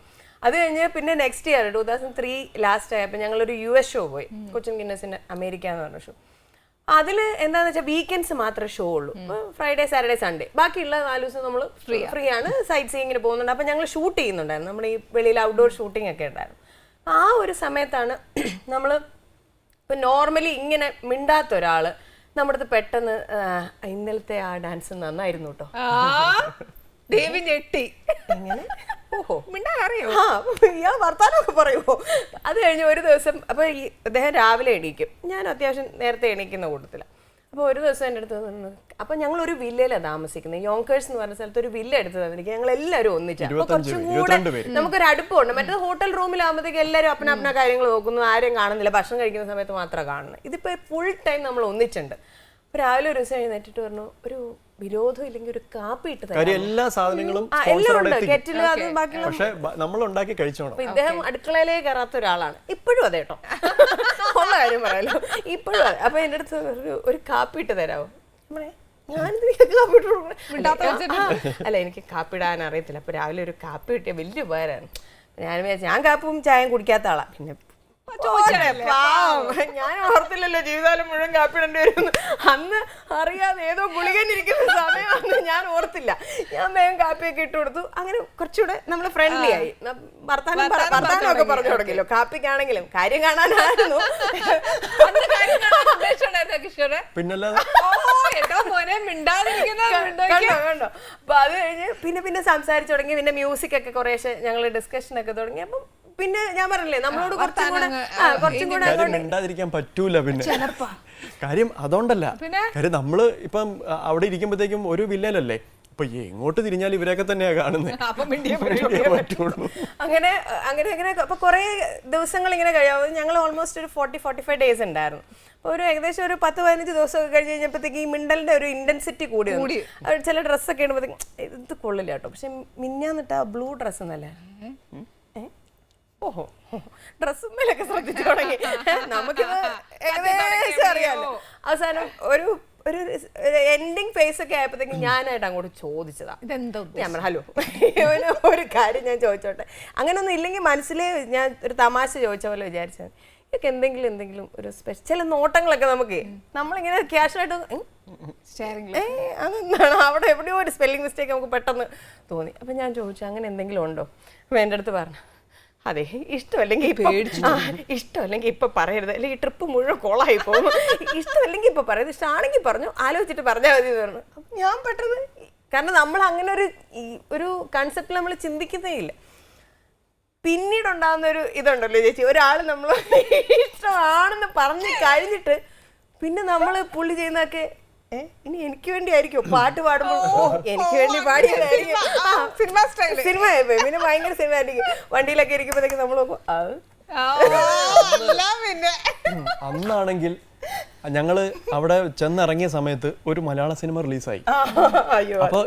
Speaker 2: അത് കഴിഞ്ഞ് പിന്നെ നെക്സ്റ്റ് ഇയർ 2003 ലാസ്റ്റ് ആയപ്പോൾ ഞങ്ങളൊരു US ഷോ പോയി, കൊച്ചിൻ ഗിന്നസിന്റെ അമേരിക്ക എന്ന് പറഞ്ഞ ഷോ. അതിൽ എന്താണെന്ന് വെച്ചാൽ വീക്കെൻഡ്സ് മാത്രമേ ഷോ ഉള്ളൂ. ഫ്രൈഡേ സാറ്റർഡേ സൺഡേ ബാക്കിയുള്ള 4 ദിവസം നമ്മൾ ഫ്രീ ആണ്, സൈറ്റ് സീയിങ്ങിന് പോകുന്നുണ്ട്. അപ്പം ഞങ്ങൾ ഷൂട്ട് ചെയ്യുന്നുണ്ടായിരുന്നു, നമ്മുടെ ഈ വെളിയിൽ ഔട്ട്ഡോർ ഷൂട്ടിംഗ് ഒക്കെ ഉണ്ടായിരുന്നു. ആ ഒരു സമയത്താണ് നമ്മൾ ഇപ്പം നോർമലി ഇങ്ങനെ മിണ്ടാത്ത ഒരാൾ നമ്മുടെ അടുത്ത് പെട്ടെന്ന് ഇന്നലത്തെ ആ ഡാൻസ് നന്നായിരുന്നു കേട്ടോ.
Speaker 1: ദേവി ഞെട്ടി.
Speaker 2: എങ്ങനെ? ഓഹോ,
Speaker 1: മിണ്ടാറിയോ?
Speaker 2: ഇയാൾ വർത്താനമൊക്കെ പറയുമോ? അത് കഴിഞ്ഞ് ഒരു ദിവസം അപ്പോൾ ഈ അദ്ദേഹം രാവിലെ എണീക്കും, ഞാൻ അത്യാവശ്യം നേരത്തെ എണീക്കുന്ന കൂട്ടത്തിലാണ്. അപ്പോൾ ഒരു ദിവസം എൻ്റെ അടുത്ത് നിന്ന്, അപ്പോൾ ഞങ്ങൾ ഒരു വില്ലയിലാണ് താമസിക്കുന്നത്, യോങ്കേഴ്സ് എന്ന് പറഞ്ഞ സ്ഥലത്ത് ഒരു വില്ല എടുത്ത് തന്നിരിക്കുക. ഞങ്ങൾ എല്ലാവരും ഒന്നിച്ചാണ്. അപ്പോൾ കുറച്ചും കൂടെ നമുക്കൊരു അടുപ്പമുണ്ട്. മറ്റേത് ഹോട്ടൽ റൂമിലാകുമ്പോഴത്തേക്ക് എല്ലാവരും അപ്പന കാര്യങ്ങൾ നോക്കുന്നു, ആരെയും കാണുന്നില്ല, ഭക്ഷണം കഴിക്കുന്ന സമയത്ത് മാത്രമാണ് കാണുന്നത്. ഇതിപ്പോൾ ഫുൾ ടൈം നമ്മൾ ഒന്നിച്ചുണ്ട്. അപ്പോൾ രാവിലെ ഒരു ദിവസം എഴുന്നേറ്റിട്ട് പറഞ്ഞു, ഒരു വിരോധം ഇല്ലെങ്കിൽ ഒരു കാപ്പി ഇട്ട് തരാം.
Speaker 3: എല്ലാ സാധനങ്ങളും നമ്മൾ ഉണ്ടാക്കി കഴിച്ചോണം.
Speaker 2: ഇദ്ദേഹം അടുക്കളയിലേക്ക് കയറാത്ത ഒരാളാണ് ഇപ്പോഴും. അതെ കേട്ടോ, ഉള്ള കാര്യം പറയാലോ, ഇപ്പോഴും അതെ. അപ്പൊ എന്റെ അടുത്ത് ഒരു കാപ്പി ഇട്ട് തരാമോ? ഞാനിത് കാപ്പി ഇട്ട് അല്ല, എനിക്ക് കാപ്പി ഇടാൻ അറിയത്തില്ല. അപ്പൊ രാവിലെ ഒരു കാപ്പി കിട്ടിയ വലിയ ഉപകാരമാണ്. ഞാൻ കാപ്പും ചായയും കുടിക്കാത്ത ആളാ. പിന്നെ ഞാൻ ഓർത്തില്ലല്ലോ ജീവിതകാലം മുഴുവൻ കാപ്പിടേണ്ടി വരുമെന്ന്. അന്ന് അറിയാതെ ഏതോ ഗുളികനിരിക്കുന്ന സമയമാണ്, ഞാൻ ഓർത്തില്ല. ഞാൻ വേഗം കാപ്പിയൊക്കെ ഇട്ട് കൊടുത്തു. അങ്ങനെ കുറച്ചുകൂടെ നമ്മൾ ഫ്രണ്ട്ലി ആയി. വർത്താനമൊക്കെ പറഞ്ഞു തുടങ്ങിയല്ലോ. കാപ്പിക്കാണെങ്കിലും കാര്യം കാണാനായിരുന്നു. കണ്ടോ? അപ്പൊ അത് കഴിഞ്ഞ് പിന്നെ സംസാരിച്ചു തുടങ്ങി. പിന്നെ മ്യൂസിക് ഒക്കെ കുറേശ്ശെ ഞങ്ങൾ ഡിസ്കഷൻ ഒക്കെ തുടങ്ങി. അപ്പം പിന്നെ ഞാൻ പറഞ്ഞില്ലേ, നമ്മളോട് കുറച്ചും കൂടെ
Speaker 3: മിണ്ടാതിരിക്കാൻ പറ്റൂല. പിന്നെ കാര്യം അതുകൊണ്ടല്ല, കാര്യം നമ്മള് ഇപ്പം അവിടെ ഇരിക്കുമ്പോഴത്തേക്കും ഒരു വില്ലയിലല്ലേ, അപ്പൊ എങ്ങോട്ട് തിരിഞ്ഞാലും ഇവരൊക്കെ തന്നെയാ കാണുന്നത്.
Speaker 2: അങ്ങനെ അപ്പൊ കുറെ ദിവസങ്ങൾ ഇങ്ങനെ കഴിയാവും. ഞങ്ങൾ ഓൾമോസ്റ്റ് ഒരു 40-45 ഡേയ്സ് ഉണ്ടായിരുന്നു. അപ്പോൾ ഒരു ഏകദേശം ഒരു 10-15 ദിവസമൊക്കെ കഴിഞ്ഞ് കഴിഞ്ഞപ്പോഴത്തേക്ക് ഈ മിണ്ടലിന്റെ ഒരു ഇന്റൻസിറ്റി കൂടി. ചില ഡ്രസ്സൊക്കെ ഇടുമ്പോഴത്തേക്കും ഇത് കൊള്ളില്ല കേട്ടോ, പക്ഷെ മിന്നാന്നിട്ട് ആ ബ്ലൂ ഡ്രസ്സ് എന്നല്ലേ. ഓഹോ, ഡ്രസ്സുമ്മേലൊക്കെ ശ്രദ്ധിച്ചു തുടങ്ങി. നമുക്കിത് ഏകദേശം അറിയാമല്ലോ. അവസാനം ഒരു എൻഡിങ് ഫേസ് ഒക്കെ ആയപ്പോഴത്തേക്ക് ഞാനായിട്ട് അങ്ങോട്ട് ചോദിച്ചതാ, ഞാൻ ഹലോ ഒരു കാര്യം ഞാൻ ചോദിച്ചോട്ടെ. അങ്ങനെയൊന്നും ഇല്ലെങ്കിൽ മനസ്സിലെ ഞാൻ ഒരു തമാശ ചോദിച്ച പോലെ വിചാരിച്ചത്, ഇതൊക്കെ എന്തെങ്കിലും ഒരു സ്പെഷ്യൽ ചില നോട്ടങ്ങളൊക്കെ നമുക്ക് നമ്മളിങ്ങനെ ക്യാഷുവായിട്ട് അതെന്താണ് അവിടെ എവിടെയോ ഒരു സ്പെല്ലിംഗ് മിസ്റ്റേക്ക് നമുക്ക് പെട്ടെന്ന് തോന്നി. അപ്പം ഞാൻ ചോദിച്ചു അങ്ങനെ എന്തെങ്കിലും ഉണ്ടോ? അപ്പം എൻ്റെ അടുത്ത് പറഞ്ഞു, അതെ, ഇഷ്ടമല്ലെങ്കിൽ ഇഷ്ടമല്ലെങ്കിൽ ഇപ്പൊ പറയരുത്, അല്ലെങ്കിൽ ഈ ട്രിപ്പ് മുഴുവൻ കോളായി പോകും. ഇഷ്ടമല്ലെങ്കിൽ ഇപ്പൊ പറയരുത്, ഇഷ്ടമാണെങ്കിൽ പറഞ്ഞു, ആലോചിച്ചിട്ട് പറഞ്ഞാൽ മതി എന്ന് പറഞ്ഞു. അപ്പം ഞാൻ പെട്ടെന്ന്, കാരണം നമ്മൾ അങ്ങനെ ഒരു കൺസെപ്റ്റ് നമ്മൾ ചിന്തിക്കുന്നേ ഇല്ല. പിന്നീടുണ്ടാകുന്ന ഒരു ഇതുണ്ടല്ലോ ചേച്ചി, ഒരാൾ നമ്മൾ ഇഷ്ടമാണെന്ന് പറഞ്ഞു കഴിഞ്ഞിട്ട് പിന്നെ നമ്മൾ പുള്ളി ചെയ്യുന്നതൊക്കെ ഇനി എനിക്ക് വേണ്ടി ആയിരിക്കും പാട്ട് പാടുമ്പോൾ എനിക്ക് വേണ്ടി പാടിയതായിരിക്കും, സിനിമ ആയിപ്പോയി. പിന്നെ ഭയങ്കര സിനിമ ആയിരിക്കും. വണ്ടിയിലൊക്കെ ഇരിക്കുമ്പോഴത്തേക്ക് നമ്മൾ
Speaker 3: അന്നാണെങ്കിൽ ഞങ്ങള് അവിടെ ചെന്നിറങ്ങിയ സമയത്ത് ഒരു മലയാള സിനിമ റിലീസായി. അപ്പൊ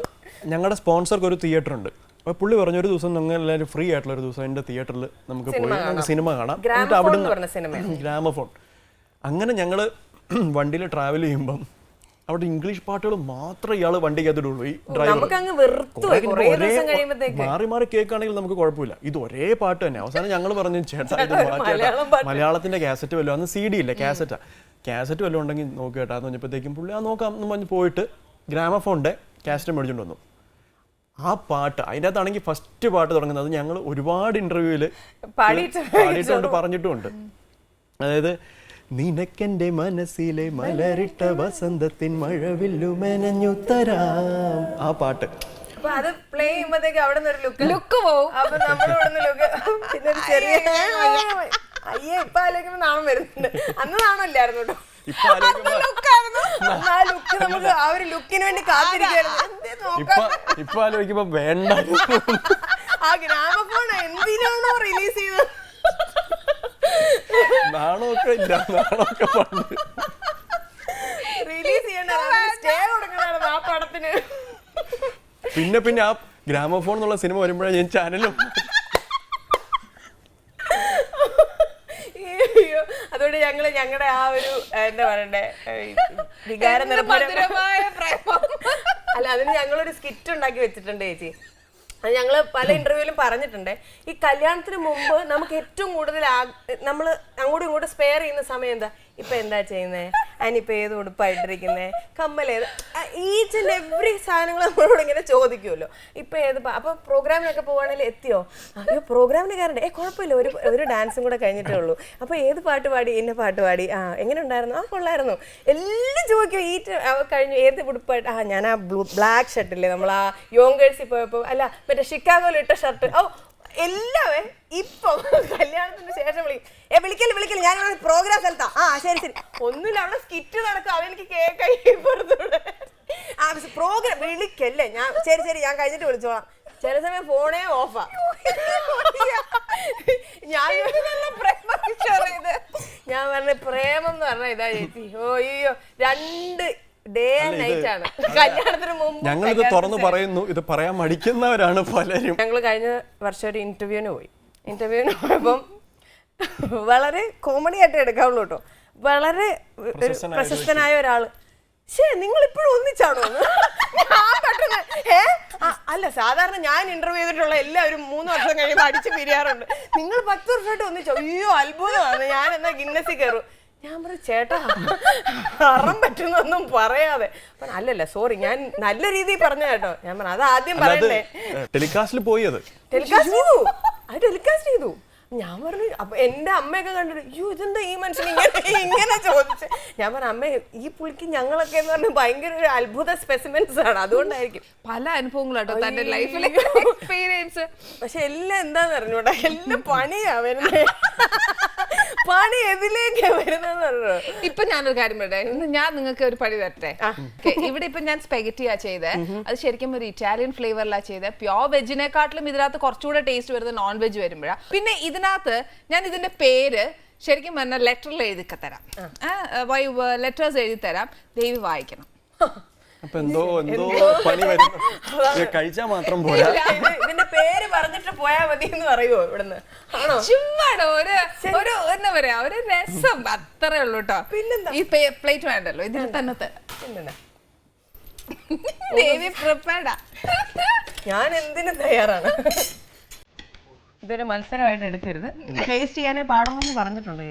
Speaker 3: ഞങ്ങളുടെ സ്പോൺസർക്ക് ഒരു തിയേറ്റർ ഉണ്ട്. അപ്പൊ പുള്ളി പറഞ്ഞു ഒരു ദിവസം നിങ്ങൾ എല്ലാവരും ഫ്രീ ആയിട്ടുള്ള ഒരു ദിവസം എന്റെ തിയേറ്ററിൽ നമുക്ക് പോയി നമുക്ക് സിനിമ കാണാം. എന്നിട്ട് അവിടുന്ന് ഗ്രാമഫോൺ. അങ്ങനെ ഞങ്ങള് വണ്ടിയിൽ ട്രാവൽ ചെയ്യുമ്പം അവിടെ ഇംഗ്ലീഷ് പാട്ടുകൾ മാത്രമേ ഇയാള് വണ്ടിക്കകത്തിടുള്ളൂ. ഈ ഡ്രൈവർ മാറി മാറി കേൾക്കുകയാണെങ്കിൽ നമുക്ക് കുഴപ്പമില്ല. ഇത് ഒരേ പാട്ട് തന്നെ. അവസാനം ഞങ്ങൾ പറഞ്ഞു ചേട്ടാ ഇത് മാറ്റിയേട്ടാ, മലയാളത്തിന്റെ കാസറ്റ് വല്ലതും, അന്ന് CD ഇല്ല കാസറ്റാ, കാസറ്റ് വല്ലതും ഉണ്ടെങ്കിൽ നോക്ക് കേട്ടാ എന്ന് പറഞ്ഞപ്പോഴത്തേക്കും പുള്ളി നോക്കാം എന്ന് പറഞ്ഞ് പോയിട്ട് ഗ്രാമഫോണിന്റെ കാസറ്റ് മേടിച്ചുകൊണ്ട് വന്നു. ആ പാട്ട് അതിൻ്റെ അകത്താണെങ്കിൽ ഫസ്റ്റ് പാട്ട് തുടങ്ങുന്നത് ഞങ്ങൾ ഒരുപാട് ഇന്റർവ്യൂവിൽ പാടിയിട്ടുണ്ട്, പറഞ്ഞിട്ടുമുണ്ട്. അതായത് നിനക്കെന്റെ മനസ്സിലെ മലരിട്ട വസന്തത്തിൻ മഴവില്ലു മെനഞ്ഞു തരാം, ആ പാട്ട്.
Speaker 2: അത് പ്ലേ ചെയ്യുമ്പോഴത്തേക്ക് അവിടെ നിന്ന് ലുക്ക് പോകും. അപ്പൊ പിന്നെ ചെറിയ അയ്യേ ഇപ്പൊ ആലോചിക്കുമ്പോ നാണം വരുന്നുണ്ട്. അന്ന് നാണമില്ലായിരുന്നു കേട്ടോ. നമുക്ക് ആ ഒരു ലുക്കിന് വേണ്ടി കാത്തിരിക്കുവായിരുന്നു.
Speaker 3: ഇപ്പൊ ആലോചിക്കുമ്പോ വേണ്ട,
Speaker 2: ആ ഗ്രാമഫോൺ എന്തിനാണോ റിലീസ് ചെയ്തത്.
Speaker 3: നാണമൊക്കെ ഇല്ല, നാണമൊക്കെ പണ്ട്
Speaker 2: റിലീസ് ചെയ്യണ്ട, സ്റ്റേ കൊടുക്കണായിരുന്നു ആ പടത്തിന്.
Speaker 3: പിന്നെ ആ ഗ്രാമഫോൺ എന്നുള്ള സിനിമ വരുമ്പോഴാണ് ഞാൻ ചാനലും.
Speaker 2: അതുകൊണ്ട് ഞങ്ങളുടെ ആ ഒരു എന്താ പറയണ്ടേ വികാര നിർഭരമായ അല്ല, അതിന് ഞങ്ങളൊരു സ്കിറ്റ് ഉണ്ടാക്കി വെച്ചിട്ടുണ്ട് ചേച്ചി. അത് ഞങ്ങൾ പല ഇന്റർവ്യൂവിലും പറഞ്ഞിട്ടുണ്ട്. ഈ കല്യാണത്തിന് മുമ്പ് നമുക്ക് ഏറ്റവും കൂടുതൽ നമ്മൾ അങ്ങോട്ടും ഇങ്ങോട്ടും സ്പെയർ ചെയ്യുന്ന സമയം എന്താ, ഇപ്പൊ എന്താ ചെയ്യുന്നേ, അതിനിപ്പോ ഏത് ഉടുപ്പായിട്ടിരിക്കുന്നേ, കമ്മലേത്, ഈച്ച് ആൻഡ് എവറി സാധനങ്ങൾ നമ്മളോട് ഇങ്ങനെ ചോദിക്കുമല്ലോ. ഇപ്പൊ ഏത് അപ്പൊ പ്രോഗ്രാമിനൊക്കെ പോവാണെങ്കിൽ എത്തിയോ, അയ്യോ പ്രോഗ്രാമിന് കയറണ്ടേ, കുഴപ്പമില്ല, ഒരു ഡാൻസും കൂടെ കഴിഞ്ഞിട്ടേ ഉള്ളൂ, അപ്പൊ ഏത് പാട്ട് പാടി, ഇന്ന പാട്ട് പാടി, എങ്ങനെ ഉണ്ടായിരുന്നു, കൊള്ളായിരുന്നു, എല്ലാം ചോദിക്കും. കഴിഞ്ഞു ഏത് ഉടുപ്പായിട്ട്, ഞാൻ ആ ബ്ലാക്ക് ഷർട്ടില്ലേ നമ്മൾ ആ യോങ്കേഴ്സിൽ പോയപ്പോ, അല്ല മറ്റേ ഷിക്കാഗോയിൽ ഇട്ട ഷർട്ട്, എല്ലാവേ ഇപ്പൊ കല്യാണത്തിന് ശേഷം വിളിക്കല് ഞാൻ പ്രോഗ്രാം സ്ഥലത്താ, ശരി ഒന്നുമില്ല, അവിടെ സ്കിറ്റ് നടക്കും, അതെനിക്ക് കേക്കായി പ്രോഗ്രാം വിളിക്കല്ലേ, ഞാൻ ശരി ഞാൻ കഴിഞ്ഞിട്ട് വിളിച്ചോളാം. ചില സമയം ഫോണേ ഓഫാ. ഞാൻ പറഞ്ഞ പ്രേമം എന്ന് പറഞ്ഞ ഇതാ ചേച്ചി. അയ്യോ 2 ഡേ ആൻഡ് നൈറ്റ് ആണ് കല്യാണത്തിന് മുമ്പ്.
Speaker 3: ഞങ്ങളിത് തുറന്നു പറയുന്നു, ഇത് പറയാൻ മടിക്കുന്നവരാണ് പലരും.
Speaker 2: ഞങ്ങൾ കഴിഞ്ഞ വർഷം ഒരു ഇന്റർവ്യൂവിന് പോയപ്പം വളരെ കോമഡി ആയിട്ട് എടുക്കാവുള്ളൂ കേട്ടോ. വളരെ പ്രശസ്തനായ ഒരാള്, നിങ്ങൾ ഇപ്പോഴും ഒന്നിച്ചാണോ? അല്ല, സാധാരണ ഞാൻ ഇന്റർവ്യൂ ചെയ്തിട്ടുള്ള എല്ലാവരും 3 വർഷം കഴിയുമ്പോൾ അടിച്ച് പിരിയാറുണ്ട്. നിങ്ങൾ 10 വർഷമായിട്ട് ഒന്നിച്ചോ? അയ്യോ അത്ഭുതമാണ്, ഞാൻ എന്നാ ഗിന്നസിൽ കയറും. ഞാൻ പറഞ്ഞു ചേട്ടാ അറം പറ്റുന്നൊന്നും പറയാതെ. അല്ലല്ല സോറി, ഞാൻ നല്ല രീതിയിൽ പറഞ്ഞ കേട്ടോ. ഞാൻ പറഞ്ഞു അത് ആദ്യം പറയണ്ടേ.
Speaker 3: ടെലികാസ്റ്റിൽ പോയി,
Speaker 2: ടെലികാസ്റ്റ് ചെയ്തു. ഞാൻ പറഞ്ഞു, അപ്പൊ എന്റെ അമ്മയൊക്കെ കണ്ടിട്ട് അയ്യോ ഇതെന്താ ഈ മനുഷ്യൻ ഇങ്ങനെ ചോദിച്ചു. ഞാൻ പറഞ്ഞു അമ്മ ഈ പുള്ളിക്ക് ഞങ്ങളൊക്കെ എന്ന് പറഞ്ഞാൽ ഭയങ്കര ഒരു അത്ഭുത സ്പെസിമെൻസ് ആണ്, അതുകൊണ്ടായിരിക്കും.
Speaker 1: പല അനുഭവങ്ങളാട്ടോ തന്റെ ലൈഫിലെ എക്സ്പീരിയൻസ്.
Speaker 2: പക്ഷെ എല്ലാം എന്താന്ന് അറിഞ്ഞൂടാ, എല്ലാം പണിയാ വരുന്നത്. പണി എതിലേക്കാ വരുന്നതെന്ന് അറിയോ?
Speaker 1: ഇപ്പൊ ഞാനൊരു കാര്യം പറയട്ടെ, ഞാൻ നിങ്ങൾക്ക് ഒരു പണി തരട്ടെ. ഇവിടെ ഇപ്പൊ ഞാൻ സ്പെഗറ്റിയാ ചെയ്തേ, അത് ശരിക്കും ഒരു ഇറ്റാലിയൻ ഫ്ലേവറിലാ ചെയ്തേ. പ്യോർ വെജിനെക്കാട്ടിലും ഇതിനകത്ത് കുറച്ചുകൂടെ ടേസ്റ്റ് വരുന്നത് നോൺ വെജ് വരുമ്പോഴാണ്. പിന്നെ ഇതിനകത്ത് ഞാൻ ഇതിന്റെ പേര് ശരിക്കും പറഞ്ഞാൽ ലെറ്ററിൽ എഴുതി തരാം, ലെറ്റേഴ്സ് എഴുതി തരാം, ദയവ് വായിക്കണം.
Speaker 3: അപ്പൊ എന്തോ പണി വരുന്നു, കഴിച്ചാൽ മാത്രം പോരാ.
Speaker 2: ഇതിന്റെ പേര് പറഞ്ഞിട്ട് പോയാ മതി എന്ന് പറയുമോ ഇവിടുന്ന്?
Speaker 1: ചുമ്മാടോ ഒരു എന്താ പറയാ, ഒരു രസം അത്രേ ഉള്ളൂ കേട്ടോ. പിന്നെന്താ ഈ പ്ലേറ്റ് വേണ്ടല്ലോ, ഇതിൽ തന്നെ ദേവി പ്രിപ്പയർഡാ.
Speaker 2: ഞാൻ എന്തിനും തയ്യാറാണ്. ഇതൊരു മത്സരമായിട്ട് എടുക്കരുത്, ടേസ്റ്റ് ചെയ്യാനേ പാടുമെന്ന് പറഞ്ഞിട്ടുണ്ട്.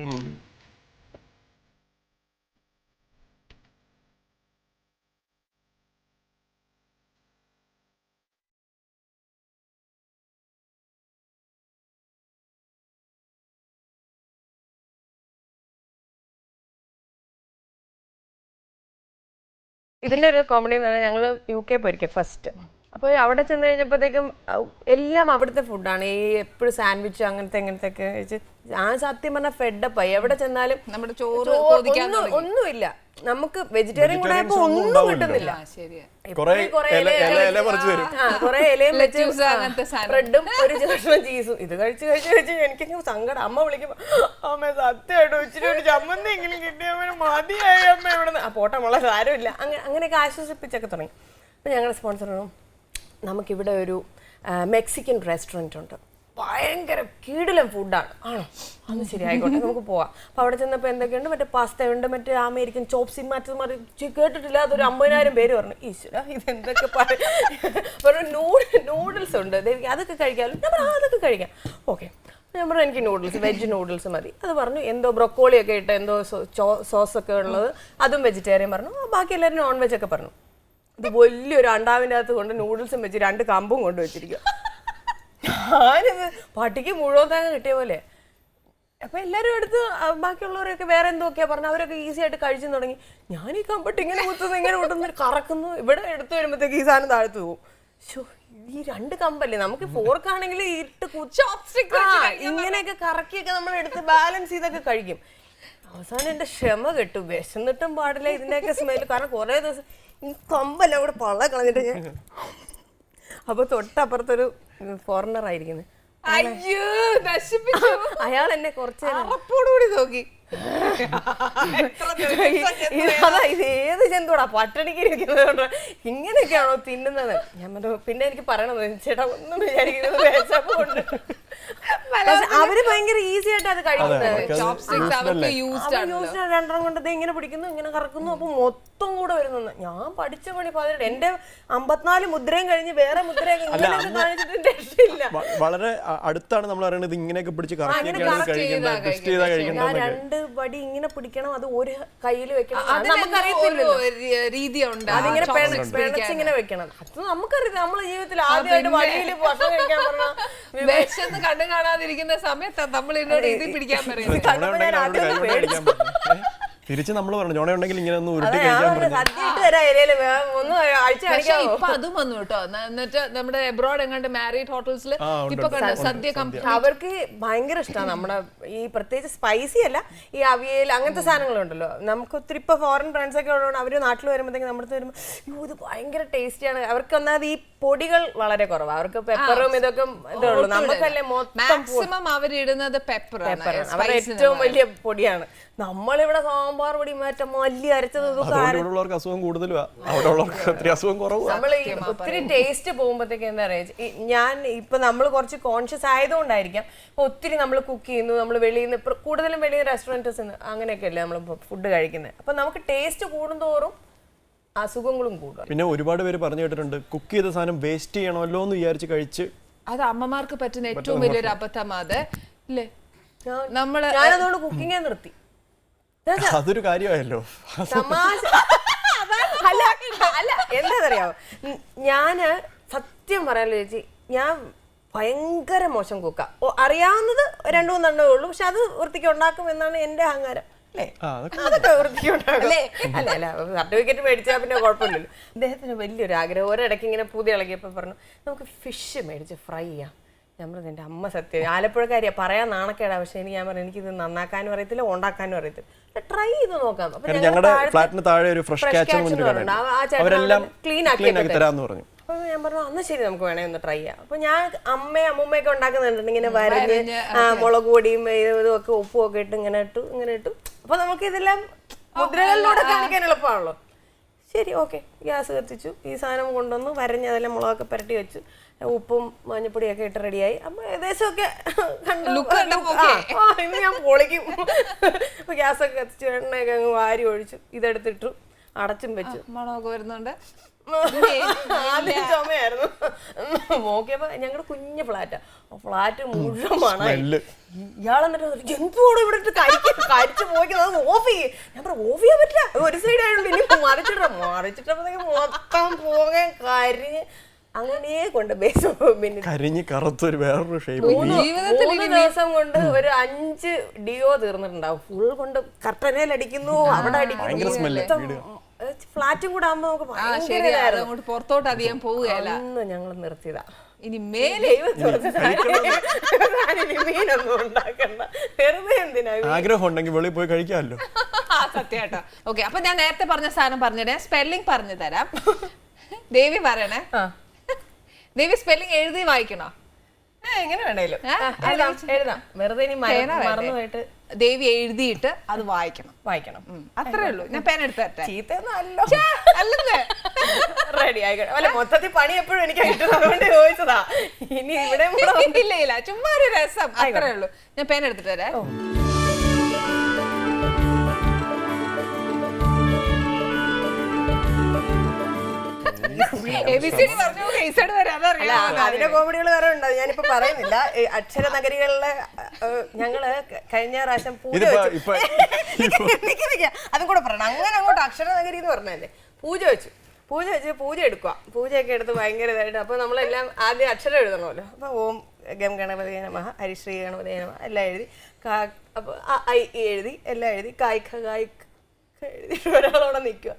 Speaker 2: ഇതിൻ്റെ ഒരു കോമഡി എന്ന് പറഞ്ഞാൽ ഞങ്ങൾ UK പോയിരിക്കും ഫസ്റ്റ്. അപ്പോൾ അവിടെ ചെന്ന് കഴിഞ്ഞപ്പോഴത്തേക്കും എല്ലാം അവിടുത്തെ ഫുഡാണ്. ഈ എപ്പോഴും സാൻഡ്വിച്ച് അങ്ങനത്തെ ഒക്കെ കഴിച്ച് ഞാൻ സത്യം പറഞ്ഞാൽ ഫെഡപ്പായി. എവിടെ ചെന്നാലും
Speaker 1: നമ്മുടെ ചോറ്
Speaker 2: ഒന്നുമില്ല. നമുക്ക് വെജിറ്റേറിയൻ കൂടെ ആയപ്പോ ഒന്നും കിട്ടുന്നില്ല. കൊറേ ഇലയും വെച്ച് ബ്രെഡും ഒരു കഷ്ണം ചീസും ഇത് കഴിച്ച് എനിക്കൊക്കെ സങ്കടം. അമ്മ വിളിക്കുമ്പോ അമ്മ സത്യമായിട്ട് ഇച്ചിരി ഒരു ചമ്മന്തെങ്കിലും കിട്ടിയവന് മതിയായി അമ്മ ഇവിടെ നിന്ന് പോട്ടെ മുള സാരമില്ല അങ്ങനെയൊക്കെ ആശ്വസിപ്പിച്ചൊക്കെ തുടങ്ങി. അപ്പൊ ഞങ്ങളുടെ സ്പോൺസറും നമുക്കിവിടെ ഒരു മെക്സിക്കൻ റെസ്റ്റോറൻറ്റ് ഉണ്ട്, ഭയങ്കര കീടിലം ഫുഡാണ്. ആണോ, അന്ന് ശരി ആയിക്കോട്ടെ നമുക്ക് പോവാം. അപ്പോൾ അവിടെ ചെന്നപ്പോൾ എന്തൊക്കെയുണ്ട്, മറ്റേ പാസ്ത ഉണ്ട്, മറ്റേ അമേരിക്കൻ ചോപ്സി മാറ്റി കേട്ടിട്ടില്ല, അതൊരു 50,000 പേര് പറഞ്ഞു. ഈശ്വര ഇതെന്തൊക്കെ പറഞ്ഞു. നൂഡിൽസ് ഉണ്ട്, അതൊക്കെ കഴിക്കാമല്ലോ. ഞാൻ പറഞ്ഞു അതൊക്കെ കഴിക്കാം. ഓക്കെ, ഞാൻ പറഞ്ഞു എനിക്ക് നൂഡിൽസ്, വെജ് നൂഡിൽസ് മതി. അത് പറഞ്ഞു എന്തോ ബ്രൊക്കോളിയൊക്കെ ഇട്ട് എന്തോ സോസൊക്കെ ഉള്ളത്, അതും വെജിറ്റേറിയൻ പറഞ്ഞു. ബാക്കി എല്ലാവരും നോൺ വെജ് ഒക്കെ പറഞ്ഞു. ഇത് വലിയൊരു അണ്ടാവിൻ്റെ അകത്ത് കൊണ്ട് നൂഡിൽസും വെച്ച് 2 കമ്പും കൊണ്ട് വെച്ചിരിക്കുക. ഞാനിത് പട്ടിക്ക് മുഴുവൻ തേങ്ങ കിട്ടിയ പോലെ. അപ്പൊ എല്ലാവരും എടുത്ത് ബാക്കിയുള്ളവരൊക്കെ വേറെ എന്തൊക്കെയാ പറഞ്ഞു, അവരൊക്കെ ഈസി ആയിട്ട് കഴിച്ചു തുടങ്ങി. ഞാൻ ഈ കമ്പട്ട് ഇങ്ങനെ കുത്തുന്നു ഇങ്ങനെ കുത്തുന്നു കറക്കുന്നു. ഇവിടെ എടുത്തു വരുമ്പോഴത്തേക്ക് ഈ സാധനം താഴ്ത്തു പോകും. ഈ 2 കമ്പല്ലേ, നമുക്ക് ഫോർക്കാണെങ്കിൽ ഇട്ട് ഇങ്ങനെയൊക്കെ കറക്കിയൊക്കെ നമ്മൾ എടുത്ത് ബാലൻസ് ചെയ്തൊക്കെ കഴിക്കും. അവസാനം എന്റെ ക്ഷമ കെട്ടു, വിശന്നിട്ടും പാടില്ല ഇതിന്റെയൊക്കെ സ്മെല്. കാരണം കുറെ ദിവസം ഈ കമ്പല്ല അവിടെ പള്ള കളഞ്ഞിട്ട് ഞാൻ. അപ്പൊ തൊട്ടപ്പുറത്തൊരു ഫോറിനർ ആയിരിക്കുന്നത്, അയാൾ എന്നെ കുറച്ച്
Speaker 1: നോക്കി.
Speaker 2: അതാ ഇത് ഏത് ജന്തുവാടാ പട്ടണിക്ക് ഇരിക്കുന്നത്, ഇങ്ങനെയൊക്കെയാണോ തിന്നുന്നത്? ഞാൻ പിന്നെ എനിക്ക് പറയണത് ചേട്ടാ ഒന്നും വിചാരിക്കുന്നത്. അവര് ഭയങ്കര ഈസി ആയിട്ട് അത് കഴിക്കുന്നത്. 2 കൊണ്ട് ഇങ്ങനെ പിടിക്കുന്നു ഇങ്ങനെ കറക്കുന്നു. അപ്പൊ മൊത്തം കൂടെ വരുന്നു. ഞാൻ പഠിച്ച പണി 18, എന്റെ 54 മുദ്രയും കഴിഞ്ഞ് വേറെ മുദ്രയൊക്കെ ഇല്ല.
Speaker 3: വളരെ അടുത്താണ് നമ്മൾ പറയുന്നത് ഇങ്ങനെയൊക്കെ പിടിച്ച്
Speaker 2: 2 വടി ഇങ്ങനെ പിടിക്കണം, അത് ഒരു കയ്യിൽ വെക്കണം.
Speaker 1: രീതിയുണ്ട്,
Speaker 2: അതിങ്ങനെ ഇങ്ങനെ വെക്കണം. അത് നമുക്കറിയാം. നമ്മളെ ജീവിതത്തിൽ ആദ്യമായിട്ട് വഴിയിൽ ഭക്ഷണം കഴിക്കാൻ പറഞ്ഞാൽ
Speaker 1: വിശന്ന് കണ്ണു കാണാതിരിക്കുന്ന സമയത്ത് നമ്മൾ ഇതിനോട് ഇത് പിടിക്കാൻ പറയുന്നത്.
Speaker 3: തിരിച്ച് നമ്മൾ പറഞ്ഞു ജോണ ഉണ്ടെങ്കിൽ ഇങ്ങനെ ഒന്ന് ഉരുട്ടി കഴിക്കാൻ
Speaker 1: ഇപ്പൊ അതും വന്നു കേട്ടോ. എന്നിട്ട് നമ്മുടെ എബ്രോഡ് എങ്ങാണ്ട് മാരീഡ് ഹോട്ടൽസിൽ ഇപ്പൊ സദ്യ
Speaker 2: അവർക്ക് ഭയങ്കര ഇഷ്ടമാണ് നമ്മുടെ ഈ പ്രത്യേകിച്ച് സ്പൈസി അല്ല, ഈ അവിയൽ അങ്ങനത്തെ സാധനങ്ങളുണ്ടല്ലോ. നമുക്ക് ഒത്തിരി ഇപ്പൊ ഫോറിൻ ഫ്രണ്ട്സ് ഒക്കെ ഉള്ളതുകൊണ്ട് അവര് നാട്ടിൽ വരുമ്പോഴത്തേക്ക് നമ്മുടെ വരുമ്പോൾ ഇത് ഭയങ്കര ടേസ്റ്റിയാണ്. അവർക്ക് ഒന്നാമത് ഈ പൊടികൾ വളരെ കുറവാണ്, അവർക്ക് പെപ്പറും ഇതൊക്കെ ഇതുള്ളൂ. നമുക്കല്ലേ
Speaker 1: മാക്സിമം അവരിടുന്നത് പെപ്പറാണ്,
Speaker 2: അവരുടെ ഏറ്റവും വലിയ പൊടിയാണ്. നമ്മളിവിടെ സാമ്പാർ പൊടി മറ്റേ മല്ലി അരച്ചത്
Speaker 3: അസുഖം കൂടുതലും
Speaker 2: നമ്മള് ഒത്തിരി ടേസ്റ്റ് പോകുമ്പോഴത്തേക്ക് എന്താ പറയാ, ഞാൻ ഇപ്പൊ നമ്മൾ കുറച്ച് കോൺഷ്യസ് ആയതുകൊണ്ടായിരിക്കാം ഒത്തിരി നമ്മൾ കുക്ക് ചെയ്യുന്നു, നമ്മൾ വെളിയിൽ നിന്ന് കൂടുതലും വെളിയിൽ റെസ്റ്റോറൻറ്റ്സ് അങ്ങനെയൊക്കെ അല്ലേ നമ്മൾ ഫുഡ് കഴിക്കുന്നത്. അപ്പൊ നമുക്ക് ടേസ്റ്റ് കൂടുന്തോറും അസുഖങ്ങളും കൂടും.
Speaker 3: പിന്നെ ഒരുപാട് പേര് പറഞ്ഞു കേട്ടിട്ടുണ്ട് കുക്ക് ചെയ്ത സാധനം വേസ്റ്റ് ചെയ്യണമല്ലോ എന്ന് വിചാരിച്ച് കഴിച്ച്.
Speaker 1: അത് അമ്മമാർക്ക് പറ്റുന്ന ഏറ്റവും വലിയൊരു അബദ്ധം അത് അല്ലേ.
Speaker 2: ഞാനതുകൊണ്ട് കുക്കിങ്ങേ നിർത്തി.
Speaker 3: അതൊരു കാര്യമായല്ലോ.
Speaker 2: അല്ല എന്താന്നറിയാവോ, ഞാന് സത്യം പറയാലോ ചേച്ചി, ഞാൻ ഭയങ്കര മോശം കുക്കാ. അറിയാവുന്നത് 2-3 എണ്ണേ ഉള്ളൂ, പക്ഷെ അത് വൃത്തിക്ക് ഉണ്ടാക്കും എന്നാണ് എന്റെ അഹങ്കാരം. അതൊക്കെ വൃത്തിക്ക് ഉണ്ടാക്കും. അല്ല സർട്ടിഫിക്കറ്റ് മേടിച്ചാൽ പിന്നെ കുഴപ്പമില്ലല്ലോ. അദ്ദേഹത്തിന് വലിയൊരു ആഗ്രഹം. ഒരിടയ്ക്ക് ഇങ്ങനെ പുതിയ ഇളകിയപ്പോ പറഞ്ഞു നമുക്ക് ഫിഷ് മേടിച്ച് ഫ്രൈ ചെയ്യാം. ഞാൻ പറഞ്ഞു എൻ്റെ അമ്മ സത്യം ആലപ്പുഴക്കാരിയാ, പറയാൻ നാണക്കേടാ. പക്ഷെ ഞാൻ പറഞ്ഞു എനിക്കിത് നന്നാക്കാനും അറിയത്തില്ല ഉണ്ടാക്കാനും അറിയത്തില്ല, ട്രൈ ചെയ്ത് നോക്കാം.
Speaker 3: ഞങ്ങളുടെ ഫ്ലാറ്റിന് താഴെ ഒരു ഫ്രഷ്
Speaker 2: ക്ലീൻ ആക്കി തരാന്ന് പറഞ്ഞു. അപ്പൊ ഞാൻ പറഞ്ഞു അന്ന് ശരി നമുക്ക് വേണേ ഒന്ന് ട്രൈ ചെയ്യാം. അപ്പൊ ഞാൻ അമ്മയൊക്കെ ഉണ്ടാക്കുന്നുണ്ട് ഇങ്ങനെ വരഞ്ഞ് മുളക് പൊടിയും ഇതൊക്കെ ഉപ്പും ഒക്കെ ഇട്ട് ഇങ്ങനെ ഇട്ടു. അപ്പൊ നമുക്ക് ഇതെല്ലാം മുദ്രകളിലൂടെ കാണിക്കാൻ എളുപ്പമാണല്ലോ. ശരി ഓക്കെ, ഗ്യാസ് കത്തിച്ചു, ഈ സാധനം കൊണ്ടുവന്നു വരഞ്ഞ് അതെല്ലാം മുളകൊക്കെ പുരട്ടി വെച്ചു, ഉപ്പും മഞ്ഞപ്പൊടിയൊക്കെ ഇട്ട് റെഡിയായി. അപ്പൊ ഏകദേശമൊക്കെ ഇന്ന് ഞാൻ പൊളിക്കും. അപ്പൊ ഗ്യാസൊക്കെ കത്തിച്ചു, എണ്ണയൊക്കെ അങ്ങ് വാരി ഒഴിച്ചു, ഇതെടുത്തിട്ടു, അടച്ചും വെച്ചു.
Speaker 1: മണമൊക്കെ വരുന്നുണ്ട്.
Speaker 2: ആദ്യം ചുമയായിരുന്നു. നോക്കിയപ്പോ ഞങ്ങളുടെ കുഞ്ഞു ഫ്ലാറ്റാ, ഫ്ലാറ്റ് മുഴുവൻ മണമായി. ഇയാളെന്നിട്ട് എന്തുകൂടെ ഇവിടെ ഇട്ട് കരിച്ചു പോയിക്കുന്നത് ഓഫ് ചെയ്യേ. ഞാൻ പറഞ്ഞു ഓഫ് ചെയ്യാൻ പറ്റില്ല, ഒരു സൈഡ് ആയതുകൊണ്ട് ഇനി മറിച്ചിട്ടപ്പോഴത്തേക്ക് മൊത്തം പോകാൻ കരിഞ്ഞ് അങ്ങനെ കൊണ്ട്
Speaker 3: കരിഞ്ഞ് കറുത്തൊരു വേറൊരു ഷേപ്പ്.
Speaker 2: 3 ദിവസം കൊണ്ട് ഒരു 5 ഡിയോ തീർന്നിട്ടുണ്ടാവും. ഫുൾ കൊണ്ട് കർട്ടനയിൽ അടിക്കുന്നു, അവിടെ അടിക്കുന്നു. ഫ്ലാറ്റും കൂടെ ആകുമ്പോ നമുക്ക്
Speaker 1: ആ ശരി, അതങ്ങോട്ട് പുറത്തോട്ട് അധികം പോവുകയല്ല.
Speaker 2: ഒന്ന് ഞങ്ങൾ നിർത്തിയതാ.
Speaker 1: ഇനി മേലെ
Speaker 2: മീനൊന്നും ഉണ്ടാക്കണ്ട, വെറുതെ എന്തിനാ.
Speaker 3: ആഗ്രഹം ഉണ്ടെങ്കിൽ വെളിയിൽ പോയി കഴിക്കാമല്ലോ.
Speaker 1: സത്യാട്ടോ. ഓക്കെ, അപ്പൊ ഞാൻ നേരത്തെ പറഞ്ഞ സാധനം പറഞ്ഞിടേ, സ്പെല്ലിംഗ് പറഞ്ഞു തരാം. ദേവി പറയണേ. ദേവി സ്പെല്ലിംഗ് എഴുതി വായിക്കണോ?
Speaker 2: എങ്ങനെ വേണേലും എഴുതാം. വെറുതെ ഇനി മറന്നു പോയിട്ട്
Speaker 1: ദേവി എഴുതിയിട്ട് അത് വായിക്കണം. അത്രേ ഉള്ളൂ. ഞാൻ പേന എടുത്ത് തരട്ടെ.
Speaker 2: ചീത്തൊന്നും അല്ലോ.
Speaker 1: അല്ലെന്ന്
Speaker 2: റെഡി ആയിക്കോട്ടെ. അല്ല, മൊത്തത്തിൽ പണി എപ്പോഴും എനിക്ക് കിട്ടുന്നത്, അതുകൊണ്ട് ചോദിച്ചതാ. ഇനി ഇവിടെ
Speaker 1: ഇല്ല, ചുമ്മാ ഒരു രസം, അത്രേ ഉള്ളൂ. ഞാൻ പേന എടുത്തിട്ട് തരാം.
Speaker 2: അതിന്റെ കോമഡികൾ വേറെ ഉണ്ട്, ഞാനിപ്പോ പറയുന്നില്ല. അക്ഷര നഗരികളിലെ ഞങ്ങള് കഴിഞ്ഞ പ്രാവശ്യം പൂജ വെച്ചു. അതും കൂടെ പറയണം. അങ്ങനെ അങ്ങോട്ട് അക്ഷര നഗരി എന്ന് പറഞ്ഞല്ലേ, പൂജ വെച്ച് പൂജ എടുക്കുക. പൂജയൊക്കെ എടുത്ത് ഭയങ്കര ഇതായിട്ട്. അപ്പൊ നമ്മളെല്ലാം ആദ്യം അക്ഷരം എഴുതണമല്ലോ. അപ്പൊ ഓം ഗം ഗണപതി നമഃ, ഹരിശ്രീ ഗണപതി നമഃ എല്ലാം എഴുതി. അപ്പൊ ഐ എഴുതി, എല്ലാം എഴുതി. കായ്ക്ക എഴുതി ഒരാളോടെ നിൽക്കുക.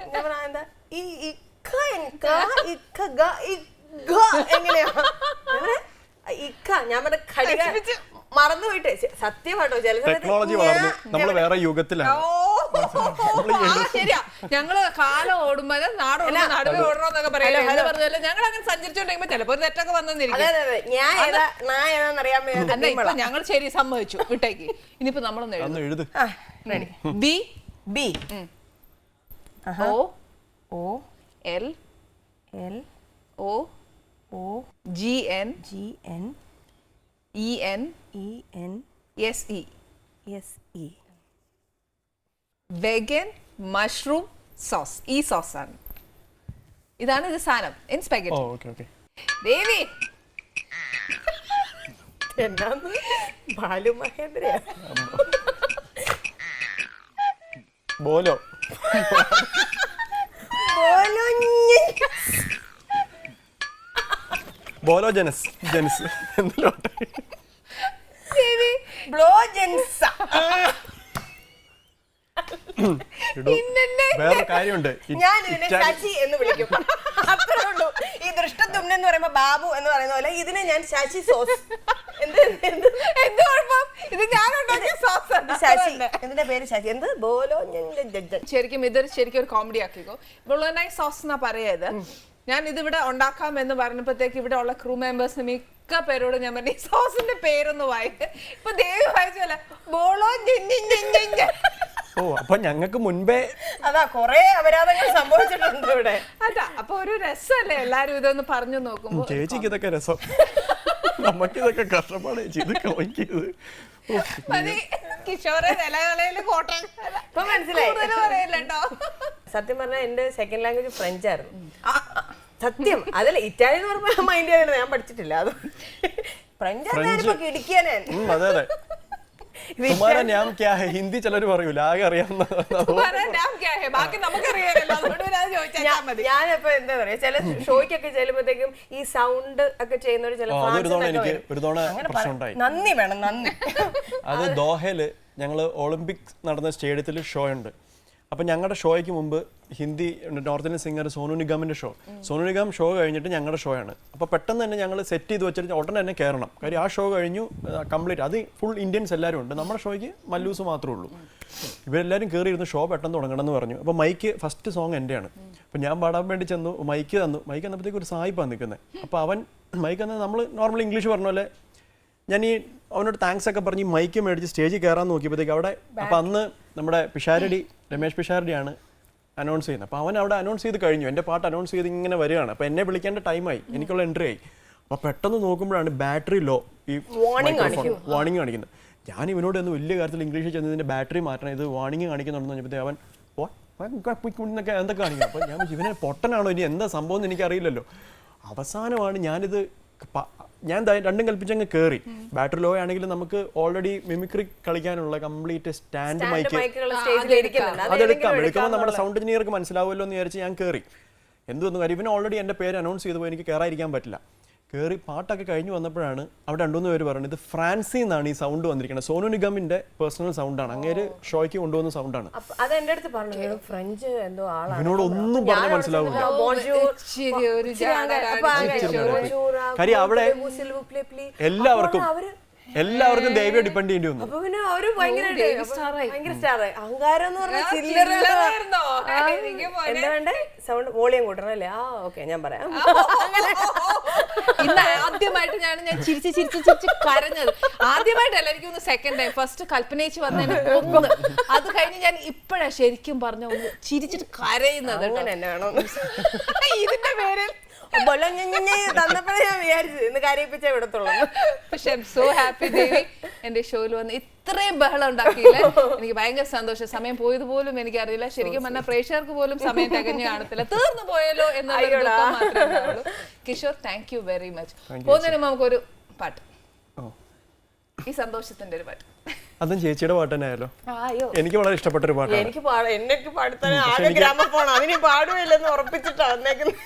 Speaker 2: എന്താ എങ്ങനെയാ ഞാൻ പറഞ്ഞ ഘടിക മറന്നു പോയിട്ട്. സത്യമാട്ടോ, ചില
Speaker 3: ടെക്നോളജി വളർന്നു, നമ്മള് വേറെ യുഗത്തിലാണ്.
Speaker 1: ശരിയാ, ഞങ്ങള് കാലം ഓടുമ്പോ നടുവേ ഓടണോന്നൊക്കെ പറയാം. ഞങ്ങൾ അങ്ങനെ സഞ്ചരിച്ചോണ്ടെങ്കിൽ ചിലപ്പോ ഒരു തെറ്റൊക്കെ വന്നിരിക്കും. ഞങ്ങൾ ശരി സമ്മതിച്ചു, വിട്ടേക്ക്. ഇനിയിപ്പോ നമ്മളൊന്ന്
Speaker 3: എഴുത്.
Speaker 1: B
Speaker 2: B
Speaker 1: O
Speaker 2: O
Speaker 1: L
Speaker 2: L
Speaker 1: O
Speaker 2: O
Speaker 1: G N
Speaker 2: G N
Speaker 1: E N
Speaker 2: E N
Speaker 1: S E
Speaker 2: S E
Speaker 1: vegan mushroom sauce. ഈ സോസ് ആണ്, ഇതാണ് ഇത് സാധനം. In spaghetti. ദേവി
Speaker 2: എന്നാന്ന് ബാലു മഹേന്ദ്രയാ
Speaker 3: ബോലോ ബോലോ ജനസ് എന്തിലോട്ടെ വേറെ കാര്യമുണ്ട്.
Speaker 2: ഞാൻ ഇതിനെ ശശി എന്ന് വിളിക്കും, അത്രേ ഉള്ളൂ. ഈ ദൃഷ്ടത്തുമ്നൻ എന്ന് പറയുമ്പോ ബാബു എന്ന് പറയുന്ന പോലെ ഇതിനെ ഞാൻ ശശി സോസ്.
Speaker 1: എന്ത് കുഴപ്പം? ഇത് ഞാൻ ഉണ്ടാക്കിയ സോസ്.
Speaker 2: ശശി എന്തിന്റെ പേര് ശശി? എന്ത് ബോലോ?
Speaker 1: ശരിക്കും ഒരു കോമഡി ആക്കിക്കോ. ബൊളോനൈസ് സോസ് എന്നാ പറയത്. ഞാൻ ഇതിവിടെ ഉണ്ടാക്കാം എന്ന് പറഞ്ഞപ്പോഴത്തേക്ക് ഇവിടെ ഉള്ള ക്രൂ മെമ്പേഴ്സ് മിക്ക പേരോട് ഞാൻ പറഞ്ഞു ഈ സോസിന്റെ പേരൊന്ന് വായിക്ക്. ഇപ്പൊ ദേവി വായിച്ചല്ല ബോളോ.
Speaker 3: ഓ, അപ്പൊ ഞങ്ങൾക്ക് മുൻപേ
Speaker 2: അതാ കൊറേ അപരാധങ്ങൾ സംഭവിച്ചിട്ടുണ്ട് ഇവിടെ.
Speaker 1: അതാ, അപ്പൊ ഒരു രസമല്ലേ എല്ലാരും ഇതൊന്ന് പറഞ്ഞു നോക്കുമ്പോ.
Speaker 3: ചേച്ചിക്ക് ഇതൊക്കെ രസം, നമുക്കിതൊക്കെ കഷ്ടപ്പാട്.
Speaker 1: കിഷോറെ നിലകളയില് കോട്ടയം
Speaker 2: ഇപ്പൊ മനസ്സിലായി.
Speaker 1: പറയല്ലോ.
Speaker 2: സത്യം പറഞ്ഞാൽ എന്റെ സെക്കൻഡ് ലാംഗ്വേജ് ഫ്രഞ്ച് ആയിരുന്നു. സത്യം അതല്ല, ഇറ്റാലിയൻ എന്ന് പറയുമ്പോൾ മൈൻഡ് ചെയ്യണത് ഞാൻ പഠിച്ചിട്ടില്ല. അത് ഫ്രഞ്ച് ഇടിക്കാനേ.
Speaker 3: അതെ, ഹിന്ദി ചിലര് പറയൂല, ആകെ അറിയാവുന്ന.
Speaker 2: ഞാനിപ്പോ എന്താ പറയാ, ചില ഷോയ്ക്കൊക്കെ ചെല്ലുമ്പോഴത്തേക്കും ഈ സൗണ്ട് ഒക്കെ ചെയ്യുന്നവര് ചില നന്ദി വേണം, നന്ദി.
Speaker 3: അത് ദോഹയില് ഞങ്ങള് ഒളിമ്പിക്സ് നടന്ന സ്റ്റേഡിയത്തിൽ ഷോ ഉണ്ട്. അപ്പം ഞങ്ങളുടെ ഷോയ്ക്ക് മുമ്പ് Hindi North Indian singer Sonu നിഗമിൻ്റെ സോനു നിഗം ഷോ കഴിഞ്ഞിട്ട് ഞങ്ങളുടെ ഷോ ആണ്. അപ്പോൾ പെട്ടെന്ന് തന്നെ ഞങ്ങൾ സെറ്റ് ചെയ്ത് വെച്ചിട്ട് ഉടനെ തന്നെ കയറണം. കാര്യം ആ ഷോ കഴിഞ്ഞു കംപ്ലീറ്റ്. അത് ഫുൾ ഇന്ത്യൻസ് എല്ലാവരും ഉണ്ട്. നമ്മുടെ ഷോയ്ക്ക് മല്ലൂസ് മാത്രമേ ഉള്ളൂ. ഇവരെല്ലാവരും കയറിയിരുന്ന് ഷോ പെട്ടെന്ന് തുടങ്ങണം എന്ന് പറഞ്ഞു. അപ്പോൾ മൈക്ക് ഫസ്റ്റ് സോങ് എൻ്റെയാണ്. അപ്പോൾ ഞാൻ പാടാൻ വേണ്ടി ചെന്നു, മൈക്ക് തന്നപ്പോഴത്തേക്ക് ഒരു സായിപ്പാണ് നിൽക്കുന്നത്. അപ്പോൾ അവൻ മൈക്ക് തന്നെ നമ്മൾ നോർമൽ ഇംഗ്ലീഷ് പറഞ്ഞ പോലെ ഞാൻ ഈ അവനോട് താങ്ക്സ് ഒക്കെ പറഞ്ഞ് മൈക്ക് മേടിച്ച് സ്റ്റേജിൽ കയറാൻ നോക്കിയപ്പോഴത്തേക്ക് അവിടെ അപ്പം അന്ന് നമ്മുടെ രമേശ് പിഷാരടിയാണ് അനൗൺസ് ചെയ്യുന്നത്. അപ്പോൾ അവൻ അവിടെ അനൗൺസ് ചെയ്ത് കഴിഞ്ഞു, എൻ്റെ പാട്ട് അനൗൺസ് ചെയ്ത് ഇങ്ങനെ വരികയാണ്. അപ്പോൾ എന്നെ വിളിക്കേണ്ട ടൈമായി, എനിക്കുള്ള എൻട്രി ആയി. അപ്പോൾ പെട്ടെന്ന് നോക്കുമ്പോഴാണ് ബാറ്ററി ലോ, ഈ വാർണിംഗ് കാണിക്കുന്നത്. ഞാൻ ഇവനോട് ഒന്ന് വലിയ കാര്യത്തിൽ ഇംഗ്ലീഷിൽ ചെന്നതിൻ്റെ ബാറ്ററി മാറ്റണം, ഇത് വാർണിംഗ് കാണിക്കുന്നുണ്ടെന്ന് പറഞ്ഞപ്പോഴത്തേക്ക് അവൻ എന്നൊക്കെ എന്തൊക്കെ കാണിക്കും. അപ്പോൾ ഞാൻ ഇവനെ പൊട്ടനാണോ ഇനി എന്താ സംഭവം എന്ന് എനിക്കറിയില്ലല്ലോ. അവസാനമാണ് ഞാൻ രണ്ടും കൽപ്പിച്ചങ്ങ് കയറി. ബാറ്ററി ലോ ആണെങ്കിൽ നമുക്ക് ഓൾറെഡി മിമിക്രി കളിക്കാനുള്ള കംപ്ലീറ്റ് സ്റ്റാൻഡ് മൈക്ക് എടുക്കുമ്പോൾ നമ്മുടെ സൗണ്ട് എഞ്ചിനീയർക്ക് മനസ്സിലാവുമല്ലോ എന്ന് വിചാരിച്ച് ഞാൻ കയറി. എന്തൊന്നും കാര്യം ഇവന് ഓൾറെഡി എൻ്റെ പേര് അനൗൺസ് ചെയ്തു പോയി, എനിക്ക് കയറാതിരിക്കാൻ പറ്റില്ല. കയറി പാട്ടൊക്കെ കഴിഞ്ഞ് വന്നപ്പോഴാണ് അവിടെ 2-3 പേര് പറയുന്നത് ഇത് ഫ്രാൻസിൽ നിന്നാണ് ഈ സൗണ്ട് വന്നിരിക്കുന്നത്. സോനു നിഗമിന്റെ പേഴ്സണൽ സൗണ്ടാണ്, അങ്ങേര് ഷോയ്ക്ക് കൊണ്ടുവന്ന സൗണ്ടാണ്.
Speaker 2: അത് എന്റെ അടുത്ത് പറഞ്ഞു ഫ്രഞ്ച് എന്തോ ആളാണ്,
Speaker 3: ഇവനോട് ഒന്നും പറഞ്ഞാൽ മനസ്സിലാവില്ല.
Speaker 1: ഇച്ചിരി ഒരു
Speaker 3: കാര്യം അവിടെ എല്ലാവർക്കും ദൈവം ഡിപ്പെൻഡ് ചെയ്യേണ്ടി വന്നു.
Speaker 2: അപ്പൊ പിന്നെ അവര് ഭയങ്കര സ്റ്റാർ അഹങ്കാരം എന്ന് പറഞ്ഞാൽ എന്താ വേണ്ടേ സൗണ്ട് വോളിയം കൂട്ടണം അല്ലേ? ആ ഓക്കെ ഞാൻ പറയാം.
Speaker 1: ഇന്ന് ആദ്യമായിട്ട് ഞാൻ ചിരിച്ച് കരഞ്ഞത്. ആദ്യമായിട്ടല്ല, എനിക്കൊന്ന് സെക്കൻഡ് ടൈം. ഫസ്റ്റ് കൽപ്പനേച്ച് വന്നതിന് ഒന്ന്, അത് കഴിഞ്ഞ് ഞാൻ ഇപ്പഴാ ശരിക്കും പറഞ്ഞ ഒന്ന് ചിരിച്ചിട്ട് കരയുന്നത്.
Speaker 2: അങ്ങനെ തന്നെ വേണം.
Speaker 1: ഇതിന്റെ പേരിൽ
Speaker 2: തന്നപ്പോഴേ ഞാൻ വിചാരിച്ചു ഇന്ന് കരയിപ്പിച്ചേ വിടത്തുള്ളൂ.
Speaker 1: പക്ഷെ ഐ എം സോ ഹാപ്പി ദേവി എന്റെ ഷോയിൽ വന്ന് ഇത്രയും ബഹളം ഉണ്ടാക്കിയില്ലേ. എനിക്ക് ഭയങ്കര സന്തോഷം. സമയം പോയത് പോലും എനിക്കറിയില്ല. ശരിക്കും പറഞ്ഞാൽ പ്രേക്ഷകർക്ക് പോലും സമയം തികഞ്ഞു കാണത്തില്ല. തീർന്നു പോയല്ലോ എന്നുള്ള മാത്രമേ ഉള്ളൂ. Kishore, thank you very much. പോകുന്നതിന് നമുക്കൊരു പാട്ട്, ഈ സന്തോഷത്തിന്റെ ഒരു പാട്ട്.
Speaker 3: അതും ചേച്ചിയുടെ പാട്ട് തന്നെ ആയാലോ?
Speaker 1: അയ്യോ,
Speaker 3: എനിക്ക് വളരെ ഇഷ്ടപ്പെട്ട ഒരു പാട്ടാണ്.
Speaker 2: എനിക്ക് പാടുത്താൻ ആകെ ഗ്രാമഫോൺ, അതിന് പാടുകയില്ലെന്ന് ഉറപ്പിച്ചിട്ടാ വന്നേക്കുന്നത്.